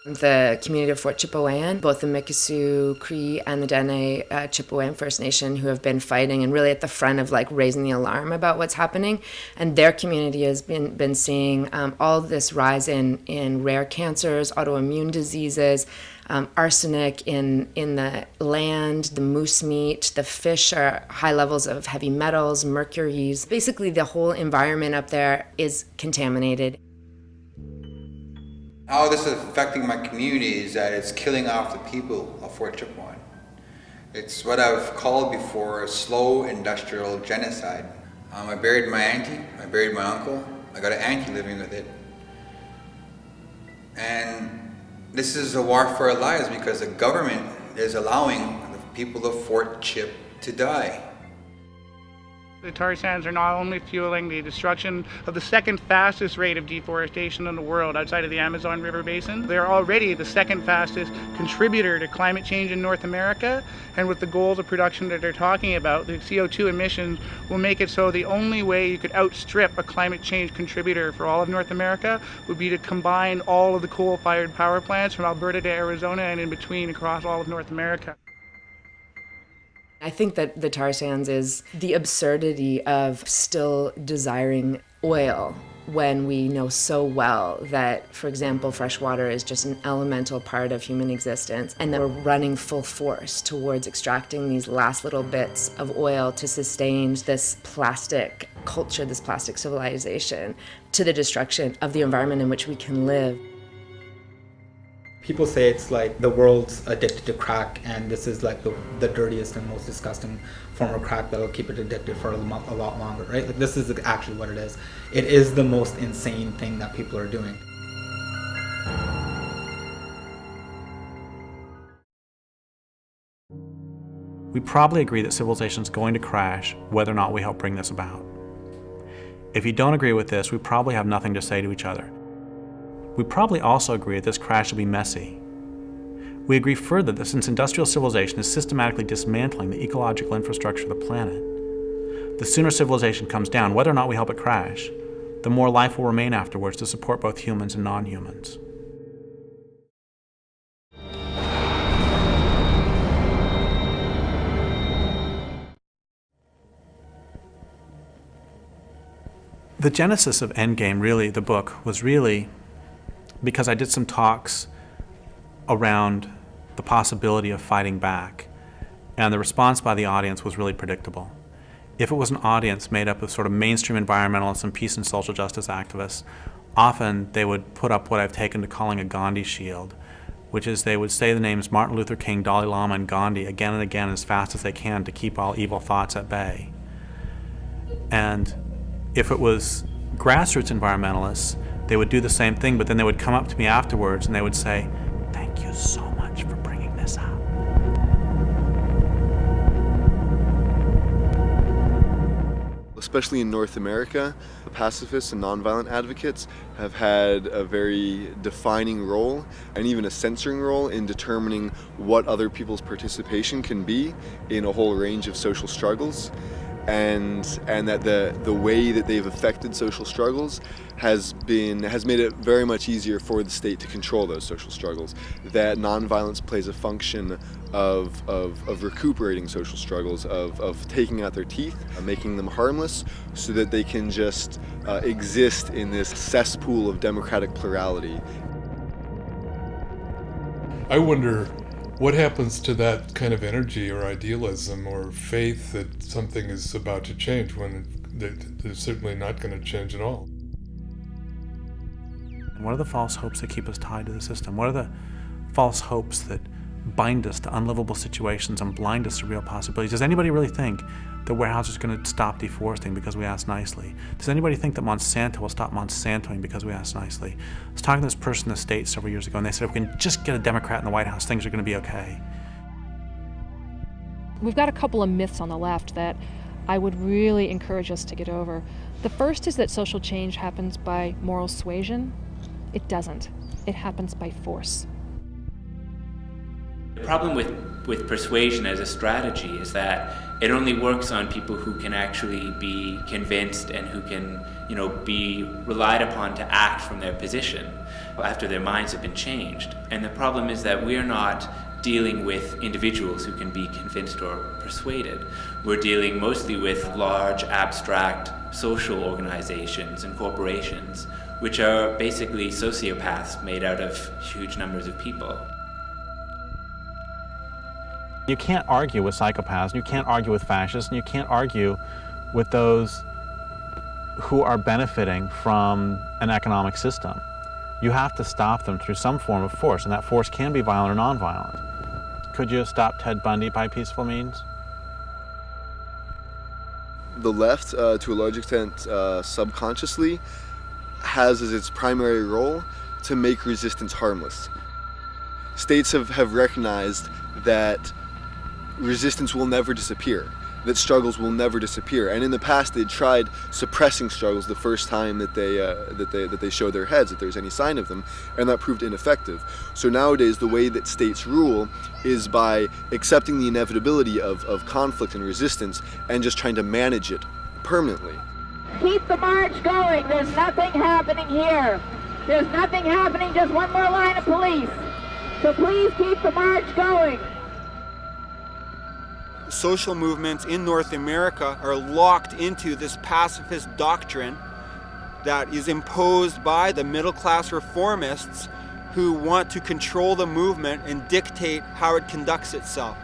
The community of Fort Chipewyan, both the Mikisew Cree and the Dene Chipewyan First Nation, who have been fighting and really at the front of like raising the alarm about what's happening, and their community has been seeing all this rise in rare cancers, autoimmune diseases, arsenic in the land, the moose meat, the fish are high levels of heavy metals, mercuries. Basically, the whole environment up there is contaminated. How this is affecting my community is that it's killing off the people of Fort Chipewyan. It's what I've called before a slow industrial genocide. I buried my auntie, I buried my uncle, I got an auntie living with it. And this is a war for our lives because the government is allowing the people of Fort Chip to die. The tar sands are not only fueling the destruction of the second fastest rate of deforestation in the world outside of the Amazon River Basin, they're already the second fastest contributor to climate change in North America. And with the goals of production that they're talking about, the CO2 emissions will make it so the only way you could outstrip a climate change contributor for all of North America would be to combine all of the coal-fired power plants from Alberta to Arizona and in between across all of North America. I think that the tar sands is the absurdity of still desiring oil when we know so well that, for example, fresh water is just an elemental part of human existence, and that we're running full force towards extracting these last little bits of oil to sustain this plastic culture, this plastic civilization, to the destruction of the environment in which we can live. People say it's like the world's addicted to crack, and this is like the dirtiest and most disgusting form of crack that'll keep it addicted for a lot longer, right? Like this is actually what it is. It is the most insane thing that people are doing. We probably agree that civilization is going to crash whether or not we help bring this about. If you don't agree with this, we probably have nothing to say to each other. We probably also agree that this crash will be messy. We agree further that since industrial civilization is systematically dismantling the ecological infrastructure of the planet, the sooner civilization comes down, whether or not we help it crash, the more life will remain afterwards to support both humans and non-humans. The genesis of Endgame, really, the book, was really because I did some talks around the possibility of fighting back, and the response by the audience was really predictable. If it was an audience made up of sort of mainstream environmentalists and peace and social justice activists, often they would put up what I've taken to calling a Gandhi shield, which is they would say the names Martin Luther King, Dalai Lama, and Gandhi again and again as fast as they can to keep all evil thoughts at bay. And if it was grassroots environmentalists, they would do the same thing, but then they would come up to me afterwards and they would say, "Thank you so much for bringing this up." especially in North America, pacifists and nonviolent advocates have had a very defining role and even a censoring role in determining what other people's participation can be in a whole range of social struggles. And that the way that they've affected social struggles has made it very much easier for the state to control those social struggles. That nonviolence plays a function of recuperating social struggles, of taking out their teeth, making them harmless, so that they can just exist in this cesspool of democratic plurality. I wonder what happens to that kind of energy or idealism or faith that something is about to change when they're certainly not going to change at all. What are the false hopes that keep us tied to the system? What are the false hopes that bind us to unlivable situations and blind us to real possibilities? Does anybody really think that Weyerhaeuser is going to stop deforesting because we ask nicely? Does anybody think that Monsanto will stop Monsantoing because we ask nicely? I was talking to this person in the States several years ago, and they said if we can just get a Democrat in the White House, things are going to be okay. We've got a couple of myths on the left that I would really encourage us to get over. The first is that social change happens by moral suasion. It doesn't. It happens by force. The problem with persuasion as a strategy is that it only works on people who can actually be convinced and who can, be relied upon to act from their position after their minds have been changed. And the problem is that we're not dealing with individuals who can be convinced or persuaded. We're dealing mostly with large, abstract social organizations and corporations, which are basically sociopaths made out of huge numbers of people. You can't argue with psychopaths, and you can't argue with fascists, and you can't argue with those who are benefiting from an economic system. You have to stop them through some form of force, and that force can be violent or nonviolent. Could you have stopped Ted Bundy by peaceful means? The left, to a large extent, subconsciously, has as its primary role to make resistance harmless. States have recognized that resistance will never disappear, that struggles will never disappear, and in the past they tried suppressing struggles the first time that they show their heads, that there's any sign of them, and that proved ineffective. So nowadays the way that states rule is by accepting the inevitability of conflict and resistance and just trying to manage it permanently. Keep the march going. There's nothing happening here. There's nothing happening, just one more line of police. So please keep the march going. Social movements in North America are locked into this pacifist doctrine that is imposed by the middle-class reformists who want to control the movement and dictate how it conducts itself.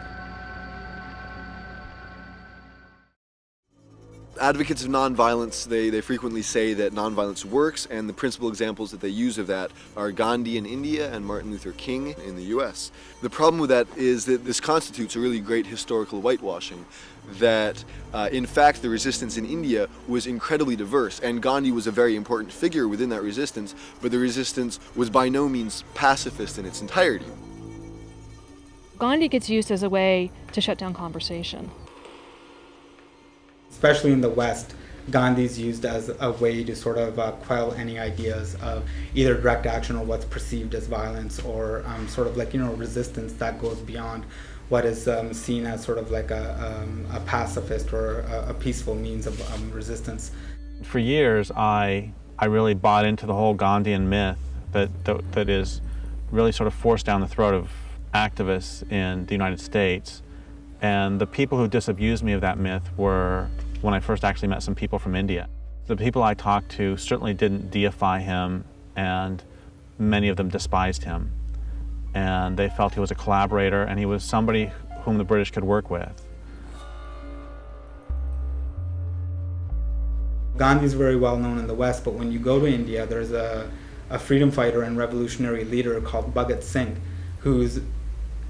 Advocates of nonviolence, they frequently say that nonviolence works, and the principal examples that they use of that are Gandhi in India and Martin Luther King in the US. The problem with that is that this constitutes a really great historical whitewashing, that in fact the resistance in India was incredibly diverse, and Gandhi was a very important figure within that resistance, but the resistance was by no means pacifist in its entirety. Gandhi gets used as a way to shut down conversation. Especially in the West, Gandhi's used as a way to sort of quell any ideas of either direct action or what's perceived as violence, or sort of like, resistance that goes beyond what is seen as sort of like a pacifist or a peaceful means of resistance. For years, I really bought into the whole Gandhian myth that is really sort of forced down the throat of activists in the United States. And the people who disabused me of that myth were when I first actually met some people from India. The people I talked to certainly didn't deify him, and many of them despised him. And they felt he was a collaborator, and he was somebody whom the British could work with. Gandhi's very well known in the West, but when you go to India, there's a freedom fighter and revolutionary leader called Bhagat Singh, who's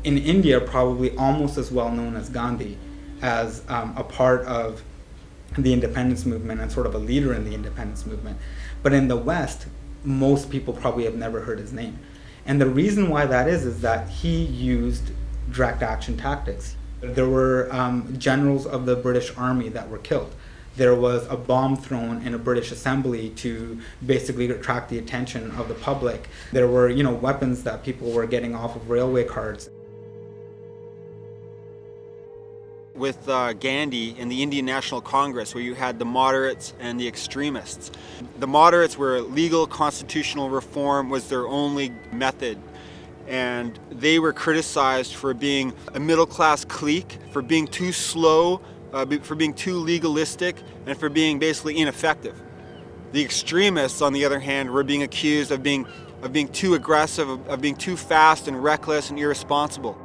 in India probably almost as well known as Gandhi, as a part of the independence movement and sort of a leader in the independence movement. But in the West, most people probably have never heard his name. And the reason why that is that he used direct action tactics. There were generals of the British Army that were killed there was a bomb thrown in a British assembly to basically attract the attention of the public. There were, weapons that people were getting off of railway cars. With Gandhi and the Indian National Congress, where you had the moderates and the extremists. The moderates were legal constitutional reform was their only method, and they were criticized for being a middle-class clique, for being too slow, for being too legalistic, and for being basically ineffective. The extremists, on the other hand, were being accused of being too aggressive, of being too fast and reckless and irresponsible.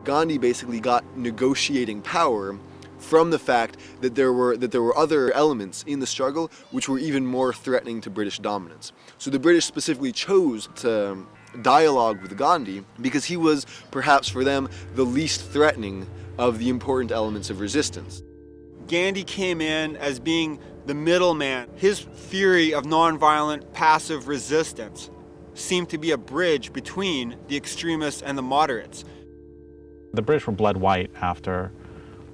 Gandhi basically got negotiating power from the fact that there were other elements in the struggle which were even more threatening to British dominance. So the British specifically chose to dialogue with Gandhi because he was, perhaps for them, the least threatening of the important elements of resistance. Gandhi came in as being the middleman. His theory of nonviolent passive resistance seemed to be a bridge between the extremists and the moderates. The British were bled white after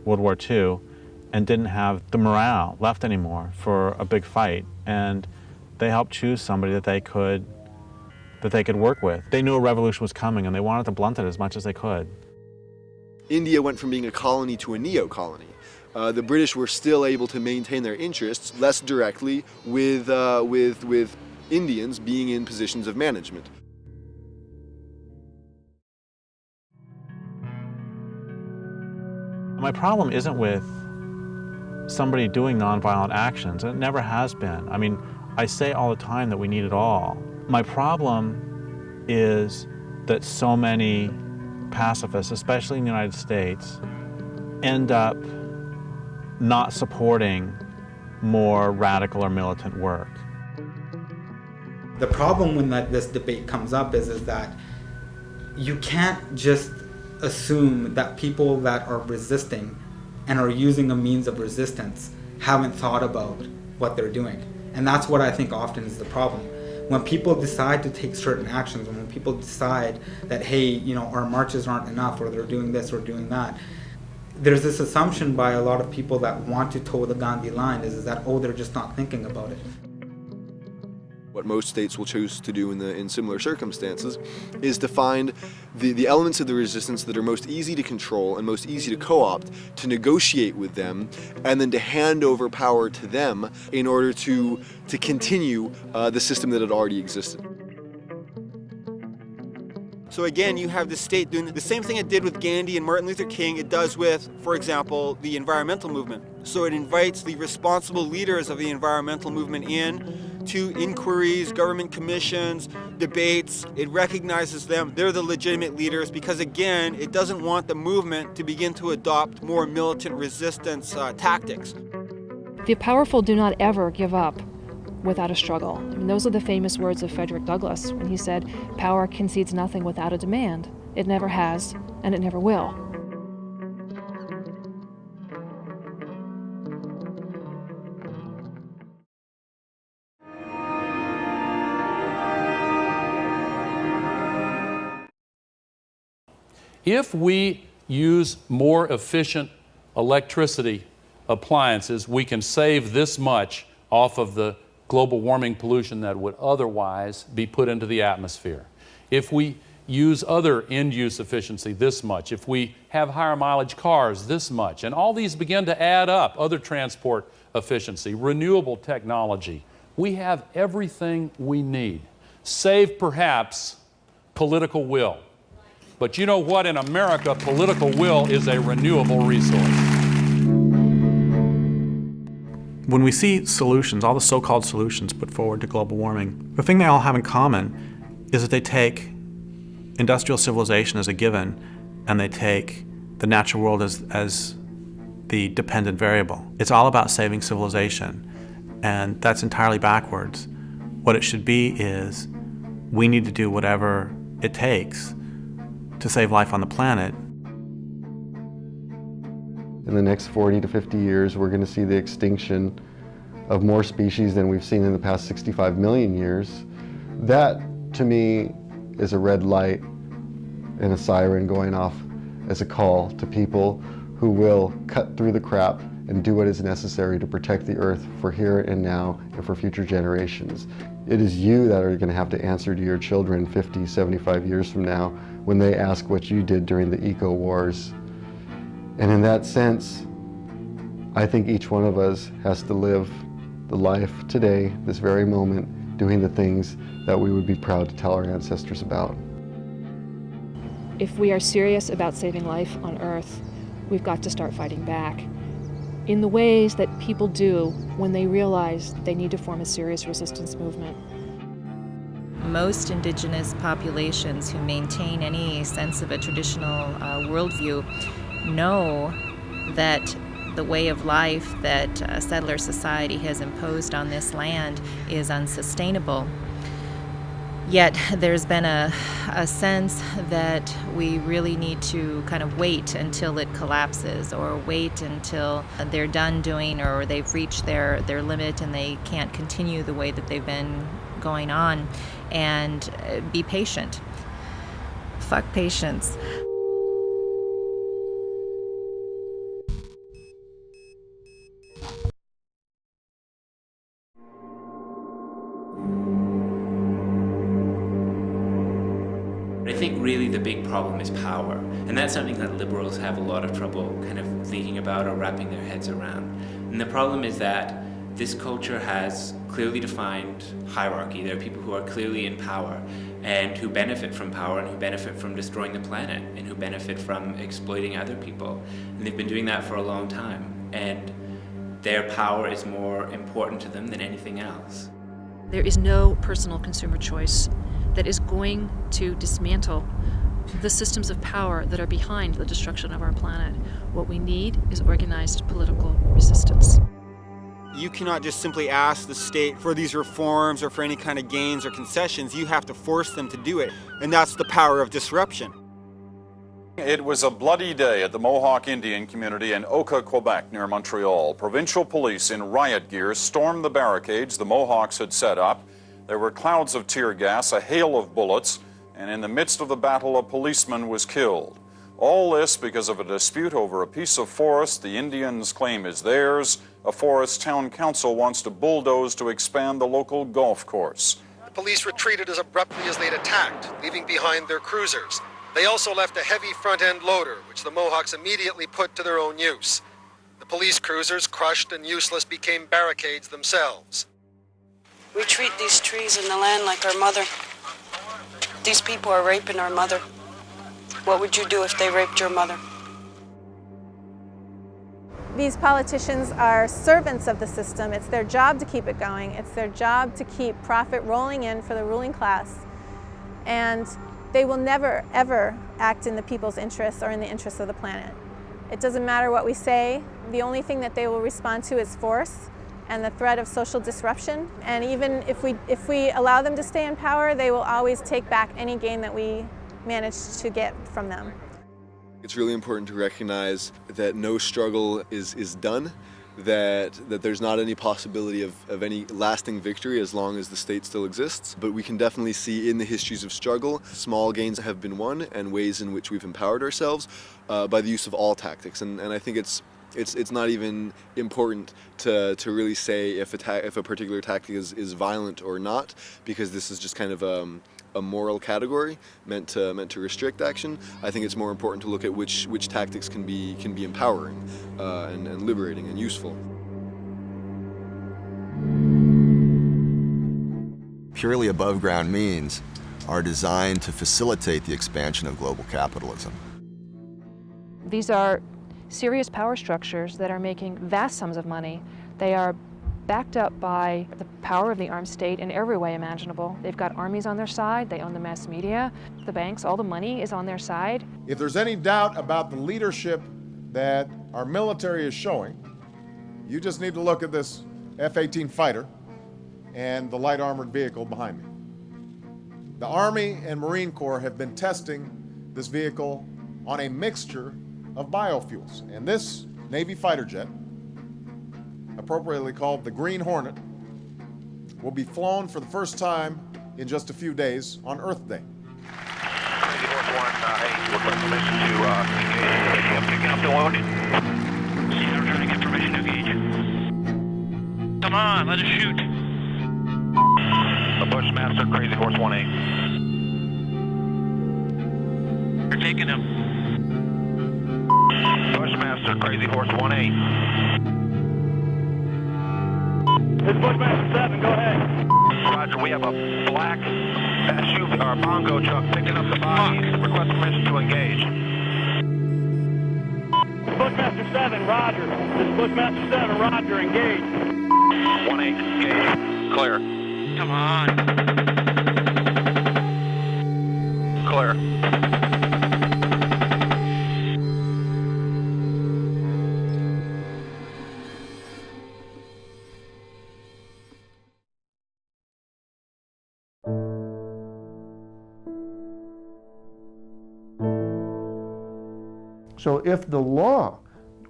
World War II and didn't have the morale left anymore for a big fight, and they helped choose somebody that they could work with. They knew a revolution was coming and they wanted to blunt it as much as they could. India went from being a colony to a neo-colony. The British were still able to maintain their interests less directly with Indians being in positions of management. My problem isn't with somebody doing nonviolent actions, and it never has been. I mean, I say all the time that we need it all. My problem is that so many pacifists, especially in the United States, end up not supporting more radical or militant work. The problem when this debate comes up is that you can't just assume that people that are resisting and are using a means of resistance haven't thought about what they're doing. And that's what I think often is the problem. When people decide to take certain actions, and when people decide that, hey, our marches aren't enough, or they're doing this or doing that, there's this assumption by a lot of people that want to toe the Gandhi line is that, they're just not thinking about it. What most states will choose to do in similar circumstances is to find the elements of the resistance that are most easy to control and most easy to co-opt, to negotiate with them, and then to hand over power to them in order to continue the system that had already existed. So again, you have the state doing the same thing it did with Gandhi and Martin Luther King, it does with, for example, the environmental movement. So it invites the responsible leaders of the environmental movement in to inquiries, government commissions, debates. It recognizes them. They're the legitimate leaders because, again, it doesn't want the movement to begin to adopt more militant resistance tactics. The powerful do not ever give up without a struggle. I mean, those are the famous words of Frederick Douglass when he said, "Power concedes nothing without a demand. It never has, and it never will." If we use more efficient electricity appliances, we can save this much off of the global warming pollution that would otherwise be put into the atmosphere. If we use other end-use efficiency, this much. If we have higher mileage cars, this much. And all these begin to add up. Other transport efficiency, renewable technology. We have everything we need. Save perhaps political will. But you know what? In America, political will is a renewable resource. When we see solutions, all the so-called solutions put forward to global warming, the thing they all have in common is that they take industrial civilization as a given and they take the natural world as the dependent variable. It's all about saving civilization, and that's entirely backwards. What it should be is we need to do whatever it takes to save life on the planet. In the next 40 to 50 years, we're going to see the extinction of more species than we've seen in the past 65 million years. That, to me, is a red light and a siren going off as a call to people who will cut through the crap and do what is necessary to protect the earth for here and now and for future generations. It is you that are going to have to answer to your children 50, 75 years from now when they ask what you did during the eco-wars. And in that sense, I think each one of us has to live the life today, this very moment, doing the things that we would be proud to tell our ancestors about. If we are serious about saving life on Earth, we've got to start fighting back in the ways that people do when they realize they need to form a serious resistance movement. Most indigenous populations who maintain any sense of a traditional worldview know that the way of life that settler society has imposed on this land is unsustainable. Yet there's been a sense that we really need to kind of wait until it collapses, or wait until they're done doing, or they've reached their limit and they can't continue the way that they've been going on, and be patient. Fuck patience. I think really the big problem is power, and that's something that liberals have a lot of trouble kind of thinking about or wrapping their heads around. And the problem is that this culture has clearly defined hierarchy. There are people who are clearly in power and who benefit from power and who benefit from destroying the planet and who benefit from exploiting other people. And they've been doing that for a long time, and their power is more important to them than anything else. There is no personal consumer choice that is going to dismantle the systems of power that are behind the destruction of our planet. What we need is organized political resistance. You cannot just simply ask the state for these reforms or for any kind of gains or concessions. You have to force them to do it, and that's the power of disruption. It was a bloody day at the Mohawk Indian community in Oka, Quebec, near Montreal. Provincial police in riot gear stormed the barricades the Mohawks had set up. There were clouds of tear gas, a hail of bullets, and in the midst of the battle, a policeman was killed. All this because of a dispute over a piece of forest the Indians claim is theirs, a forest town council wants to bulldoze to expand the local golf course. The police retreated as abruptly as they'd attacked, leaving behind their cruisers. They also left a heavy front-end loader, which the Mohawks immediately put to their own use. The police cruisers, crushed and useless, became barricades themselves. We treat these trees and the land like our mother. These people are raping our mother. What would you do if they raped your mother? These politicians are servants of the system. It's their job to keep it going. It's their job to keep profit rolling in for the ruling class. And they will never, ever act in the people's interests or in the interests of the planet. It doesn't matter what we say. The only thing that they will respond to is force and the threat of social disruption. And even if we allow them to stay in power, they will always take back any gain that we manage to get from them. It's really important to recognize that no struggle is done, that there's not any possibility of any lasting victory as long as the state still exists. But we can definitely see in the histories of struggle, small gains have been won and ways in which we've empowered ourselves by the use of all tactics. And I think it's not even important to really say if a particular tactic is violent or not, because this is just kind of a moral category meant to restrict action. I think it's more important to look at which tactics can be empowering and liberating and useful. Purely above ground means are designed to facilitate the expansion of global capitalism. These are serious power structures that are making vast sums of money. They are backed up by the power of the armed state in every way imaginable. They've got armies on their side, they own the mass media, the banks, all the money is on their side. If there's any doubt about the leadership that our military is showing, you just need to look at this F-18 fighter and the light armored vehicle behind me. The Army and Marine Corps have been testing this vehicle on a mixture of biofuels, and this Navy fighter jet, appropriately called the Green Hornet, will be flown for the first time in just a few days on Earth Day. Navy North 1, request permission to engage, picking up the load. Cedar trying to get permission to on, let us shoot. The Bushmaster, Crazy Horse 1-8. They're taking him. Bushmaster, Crazy Horse 1-8. This is Bushmaster 7, go ahead. Roger, we have a black SUV or bongo truck picking up the bodies. Request permission to engage. Bushmaster 7, roger. This is Bushmaster 7, roger, engage. 1-8, engage. Clear. Come on. Clear. So if the law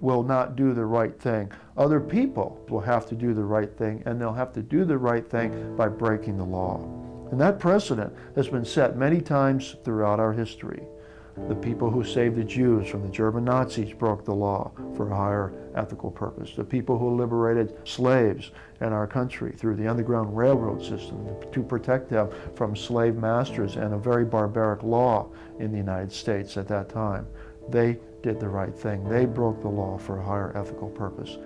will not do the right thing, other people will have to do the right thing, and they'll have to do the right thing by breaking the law. And that precedent has been set many times throughout our history. The people who saved the Jews from the German Nazis broke the law for a higher ethical purpose. The people who liberated slaves in our country through the Underground Railroad system to protect them from slave masters and a very barbaric law in the United States at that time. They did the right thing. They broke the law for a higher ethical purpose.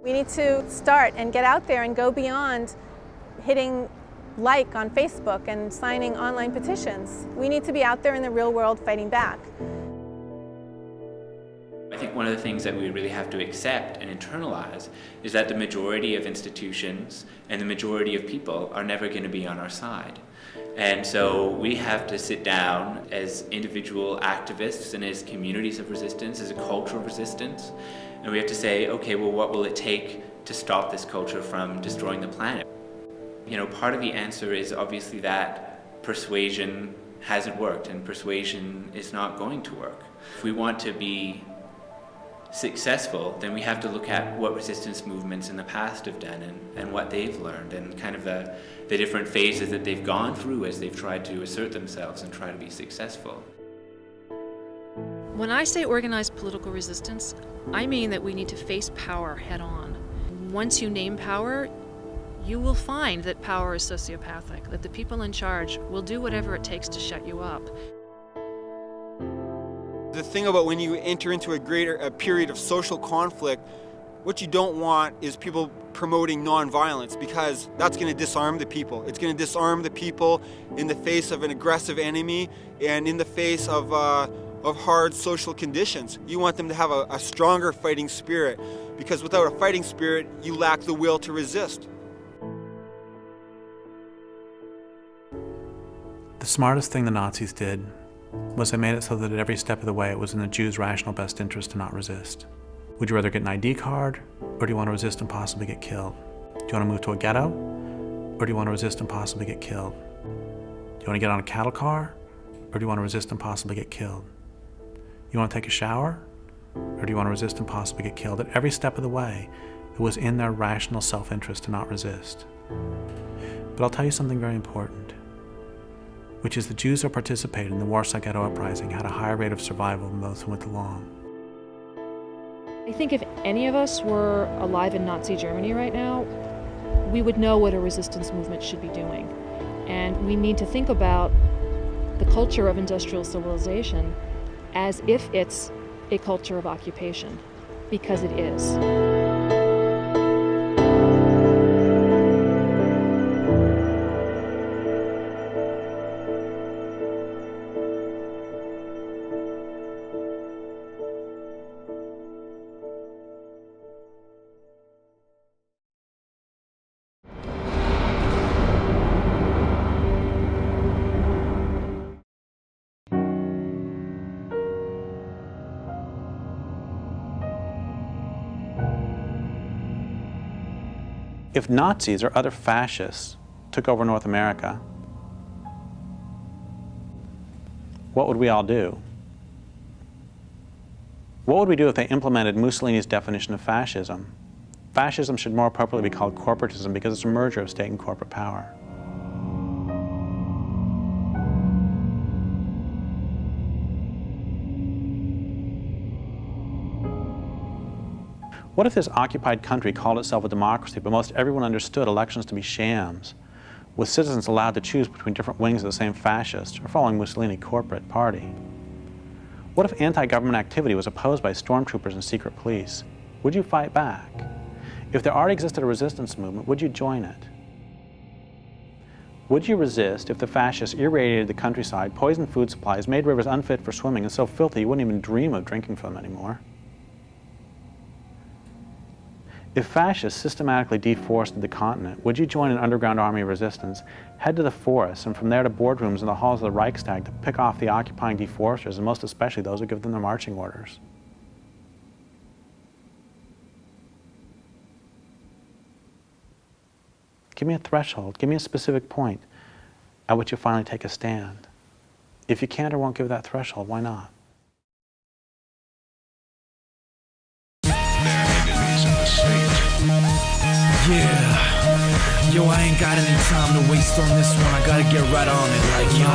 We need to start and get out there and go beyond hitting like on Facebook and signing online petitions. We need to be out there in the real world fighting back. I think one of the things that we really have to accept and internalize is that the majority of institutions and the majority of people are never going to be on our side. And so we have to sit down as individual activists and as communities of resistance, as a culture of resistance, and we have to say, okay, well, what will it take to stop this culture from destroying the planet? You know, part of the answer is obviously that persuasion hasn't worked and persuasion is not going to work. If we want to be successful, then we have to look at what resistance movements in the past have done and what they've learned and kind of the different phases that they've gone through as they've tried to assert themselves and try to be successful. When I say organized political resistance, I mean that we need to face power head on. Once you name power, you will find that power is sociopathic, that the people in charge will do whatever it takes to shut you up. The thing about when you enter into a period of social conflict, what you don't want is people promoting nonviolence, because that's going to disarm the people. It's going to disarm the people in the face of an aggressive enemy and in the face of hard social conditions. You want them to have a stronger fighting spirit, because without a fighting spirit, you lack the will to resist. The smartest thing the Nazis did was they made it so that at every step of the way it was in the Jews' rational best interest to not resist. Would you rather get an ID card, or do you want to resist and possibly get killed? Do you want to move to a ghetto, or do you want to resist and possibly get killed? Do you want to get on a cattle car, or do you want to resist and possibly get killed? You want to take a shower, or do you want to resist and possibly get killed? At every step of the way, it was in their rational self-interest to not resist. But I'll tell you something very important, which is the Jews who participated in the Warsaw Ghetto Uprising had a higher rate of survival than those who went along. I think if any of us were alive in Nazi Germany right now, we would know what a resistance movement should be doing. And we need to think about the culture of industrial civilization as if it's a culture of occupation, because it is. If Nazis or other fascists took over North America, what would we all do? What would we do if they implemented Mussolini's definition of fascism? Fascism should more appropriately be called corporatism, because it's a merger of state and corporate power. What if this occupied country called itself a democracy, but most everyone understood elections to be shams, with citizens allowed to choose between different wings of the same fascist or following Mussolini corporate party? What if anti-government activity was opposed by stormtroopers and secret police? Would you fight back? If there already existed a resistance movement, would you join it? Would you resist if the fascists irradiated the countryside, poisoned food supplies, made rivers unfit for swimming, and so filthy you wouldn't even dream of drinking from them anymore? If fascists systematically deforested the continent, would you join an underground army of resistance, head to the forests, and from there to boardrooms and the halls of the Reichstag to pick off the occupying deforesters, and most especially those who give them their marching orders? Give me a threshold, give me a specific point at which you finally take a stand. If you can't or won't give that threshold, why not? Yeah, yo, I ain't got any time to waste on this one. I gotta get right on it, like, yo.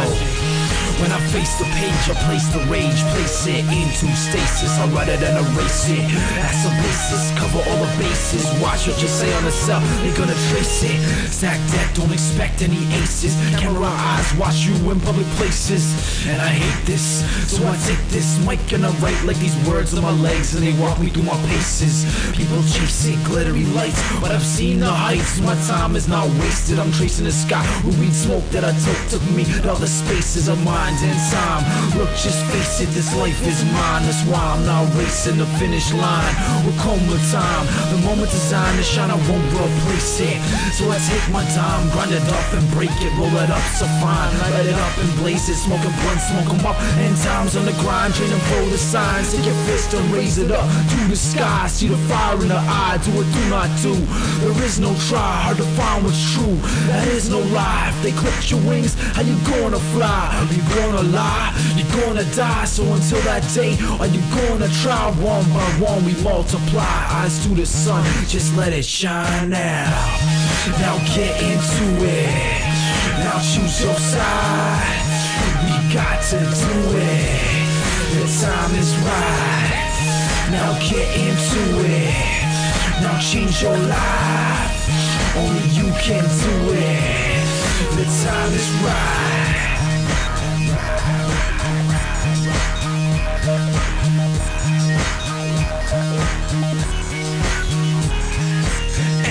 When I face the page, I place the rage, place it into stasis. I write it and erase it. That's a basis, cover all the bases. Watch what you say on the cell, they're gonna trace it. Stack deck, don't expect any aces. Camera eyes, watch you in public places. And I hate this, so I take this mic and I write like these words on my legs, and they walk me through my paces. People chasing glittery lights, but I've seen the heights. My time is not wasted, I'm tracing the sky with weed smoke that I took me to other spaces of mine. In time, look, just face it, this life is mine. That's why I'm not racing the finish line. Will come with time, the moment designed to shine, I won't replace it. So I take my time, grind it up and break it, roll it up so fine, light it up and blaze it, smoking blunts, smoke 'em up. End times on the grind, train and blow the signs. Take your fist and raise it up to the sky. See the fire in the eye, do or do not do. There is no try, hard to find what's true. That is no lie. If they clip your wings, how you gonna fly? Are you gonna lie? You're gonna die. So until that day, are you gonna try? One by one we multiply. Eyes to the sun, just let it shine now. Now get into it. Now choose your side. We got to do it. The time is right. Now get into it. Now change your life. Only you can do it. The time is right.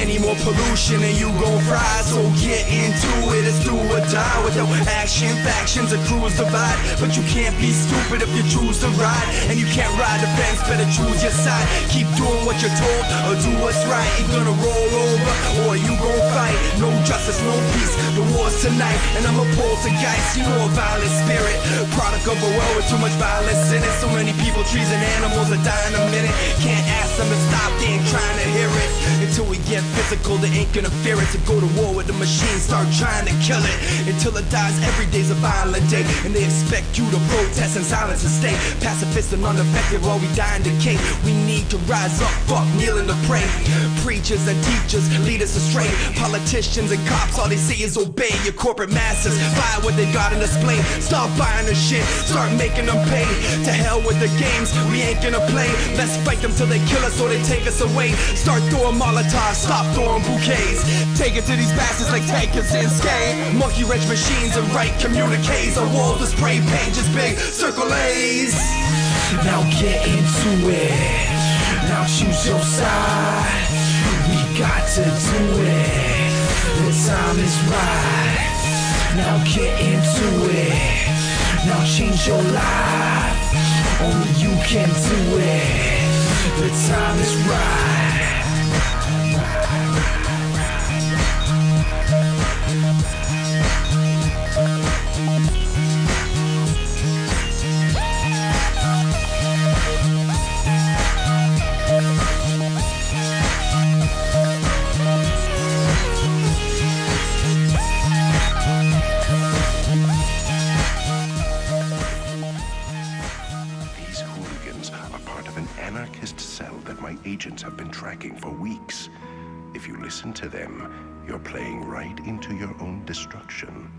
Any more pollution and you gon' fry. So get into it, it's do or die. With no action, factions, and crews divide. But you can't be stupid if you choose to ride. And you can't ride the fence, better choose your side. Keep doing what you're told, or do what's right. You're gonna roll over, or you gon' fight. No justice, no peace, the war's tonight. And I'm a poltergeist, you know, a violent spirit. Product of a world with too much violence in it. So many people, trees, and animals are dying a minute. Can't ask them to stop, they ain't trying to hear it. Until we get physical, they ain't gonna fear it. To go to war with the machine, start trying to kill it. Until it dies, every day's a violent day. And they expect you to protest in silence and stay pacifist and unaffected while we die and decay. We need to rise up, fuck kneeling to pray. Preachers and teachers lead us astray. Politicians and cops, all they say is obey. Your corporate masters buy what they got in display. Stop buying the shit, start making them pay. To hell with the games, we ain't gonna play. Let's fight them till they kill us or they take us away. Start throwing Molotovs, stop throwing bouquets. Take it to these bastards like tankers and skate. Monkey wrench machines and write communiques. A wall to spray paint, just big circle A's. Now get into it. Now choose your side. We got to do it. The time is right. Now get into it. Now change your life. Only you can do it. The time is right. Agents have been tracking for weeks. If you listen to them, you're playing right into your own destruction.